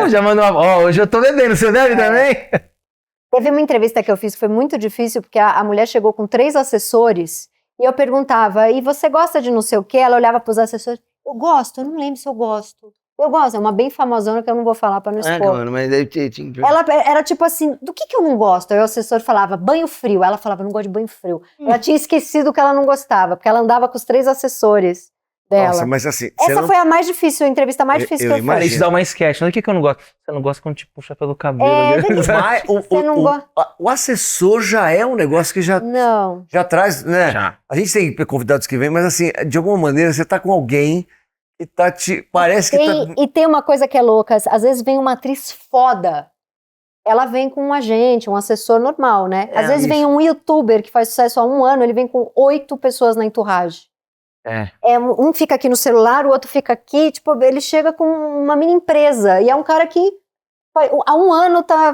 Speaker 1: Já mandou uma... hoje eu tô bebendo, você bebe também?
Speaker 4: Teve uma entrevista que eu fiz que foi muito difícil, porque a mulher chegou com 3 assessores e eu perguntava, e você gosta de não sei o quê? Ela olhava pros assessores, eu gosto, eu não lembro se eu gosto. Eu gosto, é uma bem famosona que eu não vou falar pra não expor.
Speaker 2: Mano, mas aí tinha...
Speaker 4: Ela era tipo assim, do que eu não gosto? Aí o assessor falava, banho frio. Ela falava, não gosto de banho frio. Ela tinha esquecido que ela não gostava, porque ela andava com os 3 assessores dela.
Speaker 3: Nossa, mas assim...
Speaker 4: Essa foi a mais difícil, a entrevista mais difícil que eu
Speaker 1: Cara,
Speaker 4: fiz.
Speaker 1: isso dá uma sketch. Não, o que eu não gosto? Você não gosta quando te puxa pelo cabelo.
Speaker 3: Mas
Speaker 4: Você não gosta?
Speaker 3: o assessor já é um negócio que já
Speaker 4: Não.
Speaker 3: traz, né?
Speaker 1: Já.
Speaker 3: A gente tem convidados que vêm, mas assim, de alguma maneira você tá com alguém que tá te... Parece que tá...
Speaker 4: E tem uma coisa que é louca, às vezes vem uma atriz foda, ela vem com um agente, um assessor normal, né? Às vezes vem um youtuber que faz sucesso há 1 ano, ele vem com 8 pessoas na entourage. Um fica aqui no celular, o outro fica aqui, tipo, ele chega com uma mini empresa, e é um cara que há 1 ano tá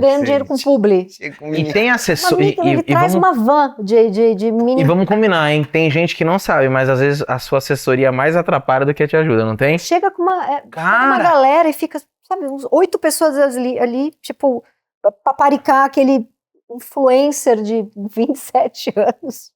Speaker 4: ganhando dinheiro com publi.
Speaker 1: E tem assessor...
Speaker 4: Ele traz uma van de mini...
Speaker 1: E vamos combinar, hein? Tem gente que não sabe, mas às vezes a sua assessoria mais atrapalha do que te ajuda, não tem?
Speaker 4: Chega com uma
Speaker 1: Cara!
Speaker 4: galera e fica, sabe, uns 8 pessoas ali, tipo, paparicar aquele influencer de 27 anos.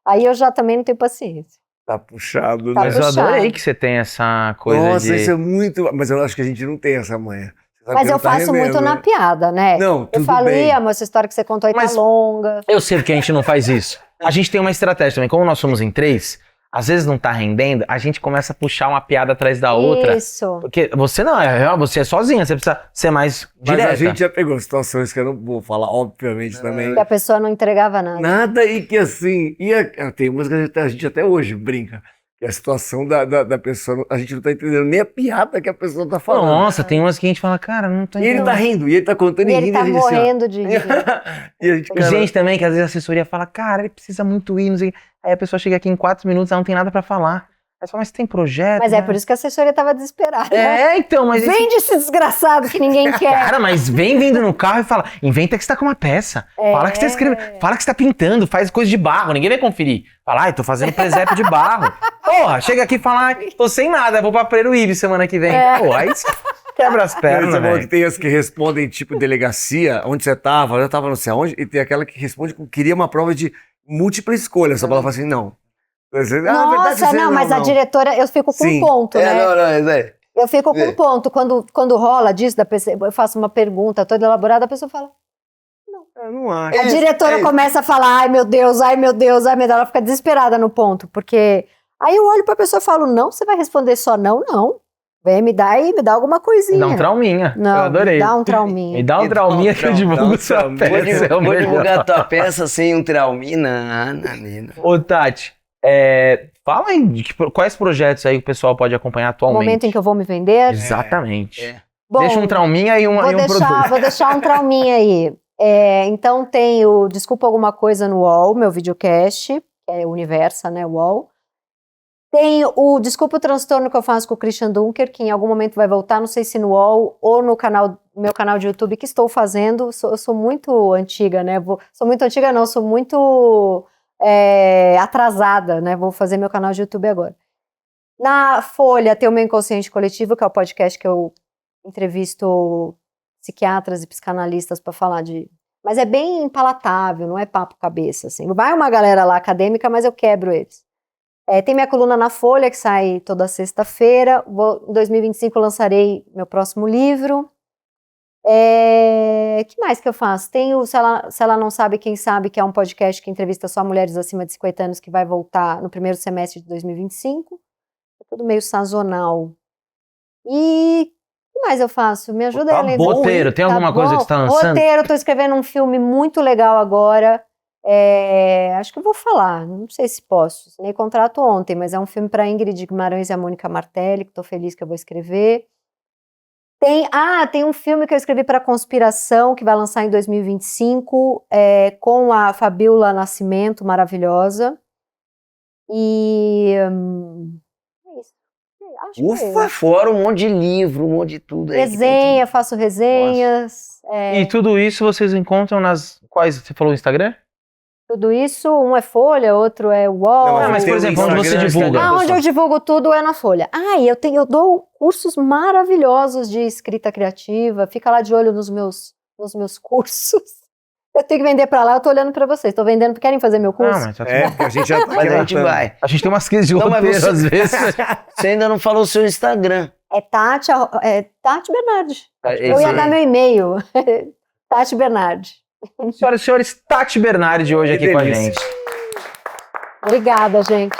Speaker 4: Aí eu já também não tenho paciência.
Speaker 3: Tá puxado,
Speaker 4: Tá
Speaker 3: né?
Speaker 1: Mas eu
Speaker 4: puxado.
Speaker 1: adorei que você tem essa coisa
Speaker 3: Nossa,
Speaker 1: de...
Speaker 3: isso é muito... Mas eu acho que a gente não tem essa manha. Você sabe
Speaker 4: Mas
Speaker 3: que
Speaker 4: eu
Speaker 3: não tá
Speaker 4: faço muito
Speaker 3: rendendo,
Speaker 4: na
Speaker 3: né?
Speaker 4: piada, né?
Speaker 3: Não,
Speaker 4: Eu
Speaker 3: tudo
Speaker 4: falo,
Speaker 3: bem.
Speaker 4: amor, essa história que você contou aí
Speaker 1: Mas-
Speaker 4: tá longa.
Speaker 1: Eu sei porque a gente não faz isso. A gente tem uma estratégia também. Como nós somos em 3, às vezes não tá rendendo, a gente começa a puxar uma piada atrás da outra.
Speaker 4: Isso.
Speaker 1: Porque você não, você é sozinha, você precisa ser mais
Speaker 3: Mas
Speaker 1: direta.
Speaker 3: a gente já pegou situações que eu não vou falar, obviamente, também.
Speaker 4: Que a pessoa não entregava nada.
Speaker 3: Nada e que assim... tem música que a gente até hoje brinca. Que a situação da pessoa... A gente não tá entendendo nem a piada que a pessoa tá falando.
Speaker 1: Nossa, tem umas que a gente fala, cara, não tô
Speaker 3: E ele
Speaker 1: entendendo.
Speaker 3: tá rindo, e ele tá contando
Speaker 4: E
Speaker 3: e
Speaker 4: ele
Speaker 3: rindo.
Speaker 4: tá
Speaker 3: e a gente assim, ó.
Speaker 4: morrendo de rir.
Speaker 3: E a gente, cara,
Speaker 1: Gente também, que às vezes a assessoria fala, cara, ele precisa muito ir, não sei o quê. Aí a pessoa chega aqui em 4 minutos, ela não tem nada pra falar. Aí você fala, mas tem projeto?
Speaker 4: Mas
Speaker 1: né?
Speaker 4: é por isso que a assessoria tava desesperada.
Speaker 1: Então, mas...
Speaker 4: Vende esse desgraçado que ninguém quer.
Speaker 1: Cara, mas vem vindo no carro e fala, inventa que você tá com uma peça. Fala que você tá escrevendo, fala que você tá pintando, faz coisa de barro, ninguém vai conferir. Fala, tô fazendo presépio de barro. Porra, chega aqui e fala, tô sem nada, vou pra Peruíbe semana que vem. Pô, aí você quebra as pernas,
Speaker 3: você falou que
Speaker 1: velho.
Speaker 3: tem as que respondem tipo delegacia, onde você tava, eu tava não sei aonde, e tem aquela que responde que queria uma prova de múltipla escolha, só pra ela falar assim, não. Você,
Speaker 4: Nossa, não, mas a diretora, eu fico com
Speaker 3: Sim.
Speaker 4: um ponto, né?
Speaker 2: Não, é.
Speaker 4: Eu fico com um ponto. Quando rola disso, da pessoa, eu faço uma pergunta toda elaborada, a pessoa fala.
Speaker 3: Eu não acho.
Speaker 4: A diretora começa a falar, ai meu Deus, ai meu Deus, ai meu Deus. Ela fica desesperada no ponto, porque... Aí eu olho pra pessoa e falo, não, você vai responder só não, não. Vem, me dá aí, me dá alguma coisinha.
Speaker 1: Dá um trauminha,
Speaker 4: Não,
Speaker 1: eu adorei.
Speaker 4: me dá um trauminha.
Speaker 1: Me dá um trauminha que eu divulgo sua
Speaker 3: trauminha.
Speaker 1: peça. é o
Speaker 2: Vou
Speaker 1: melhor.
Speaker 2: divulgar tua peça sem um trauminha, Nanina.
Speaker 1: Ô, Tati, fala aí de quais projetos aí o pessoal pode acompanhar
Speaker 4: No
Speaker 1: atualmente.
Speaker 4: momento em que eu vou me vender.
Speaker 1: Exatamente.
Speaker 4: Bom,
Speaker 1: Deixa um trauminha e um produto.
Speaker 4: Vou deixar um trauminha aí. Então tem o Desculpa Alguma Coisa no UOL, meu videocast, que é Universa, né, UOL. Tem o Desculpa o Transtorno que eu faço com o Christian Dunker, que em algum momento vai voltar, não sei se no UOL ou no meu canal de YouTube, que estou fazendo. Eu sou muito antiga, né? Sou muito antiga não, sou muito atrasada, né? Vou fazer meu canal de YouTube agora. Na Folha tem o Meu Inconsciente Coletivo, que é o podcast que eu entrevisto psiquiatras e psicanalistas para falar de... Mas é bem palatável, não é papo cabeça, assim. Vai uma galera lá acadêmica, mas eu quebro eles. Tem minha coluna na Folha, que sai toda sexta-feira. Em 2025 lançarei meu próximo livro. Que mais que eu faço? Tem o Se Ela Não Sabe, Quem Sabe, que é um podcast que entrevista só mulheres acima de 50 anos, que vai voltar no primeiro semestre de 2025. É tudo meio sazonal. E o que mais eu faço? Me ajuda
Speaker 3: Tá
Speaker 4: a lembrar.
Speaker 3: bom,
Speaker 1: Roteiro, tem alguma
Speaker 4: Tá
Speaker 1: coisa
Speaker 4: bom?
Speaker 1: que você tá lançando?
Speaker 4: Roteiro, tô escrevendo um filme muito legal agora. Acho que eu vou falar, não sei se posso. Assinei contrato ontem, mas é um filme para Ingrid Guimarães e a Mônica Martelli, que tô feliz que eu vou escrever. Tem um filme que eu escrevi para Conspiração, que vai lançar em 2025, com a Fabiola Nascimento, maravilhosa. E é isso. Acho
Speaker 3: Ufa!
Speaker 2: Fora um monte de livro, um monte de tudo
Speaker 4: que
Speaker 2: aí. que tem
Speaker 4: resenha, faço resenhas.
Speaker 1: E tudo isso vocês encontram nas... Quais? Você falou Instagram?
Speaker 4: Tudo isso, um é Folha, outro é UOL.
Speaker 3: Não,
Speaker 1: mas,
Speaker 3: tem
Speaker 1: por
Speaker 3: o
Speaker 1: exemplo, onde você
Speaker 3: Instagram,
Speaker 1: divulga?
Speaker 3: Instagram,
Speaker 4: Onde eu divulgo tudo é na Folha. Eu dou cursos maravilhosos de escrita criativa. Fica lá de olho nos meus cursos. Eu tenho que vender pra lá, eu tô olhando pra vocês. Tô vendendo, querem fazer meu curso?
Speaker 1: Não, mas tá tudo
Speaker 3: É, porque a gente já tá
Speaker 2: Mas a gente
Speaker 3: relatando.
Speaker 2: vai.
Speaker 1: A gente tem umas crises de
Speaker 2: Não, mas
Speaker 1: roteiro
Speaker 2: você-
Speaker 1: às vezes.
Speaker 2: Você ainda não falou o seu Instagram.
Speaker 4: É Tati Bernardi.
Speaker 2: Esse
Speaker 4: Eu ia
Speaker 2: aí.
Speaker 4: dar meu e-mail. Tati Bernardi.
Speaker 1: Senhoras e senhores, Tati Bernardi hoje
Speaker 3: Que
Speaker 1: aqui com a
Speaker 3: delícia.
Speaker 1: gente.
Speaker 4: Obrigada, gente.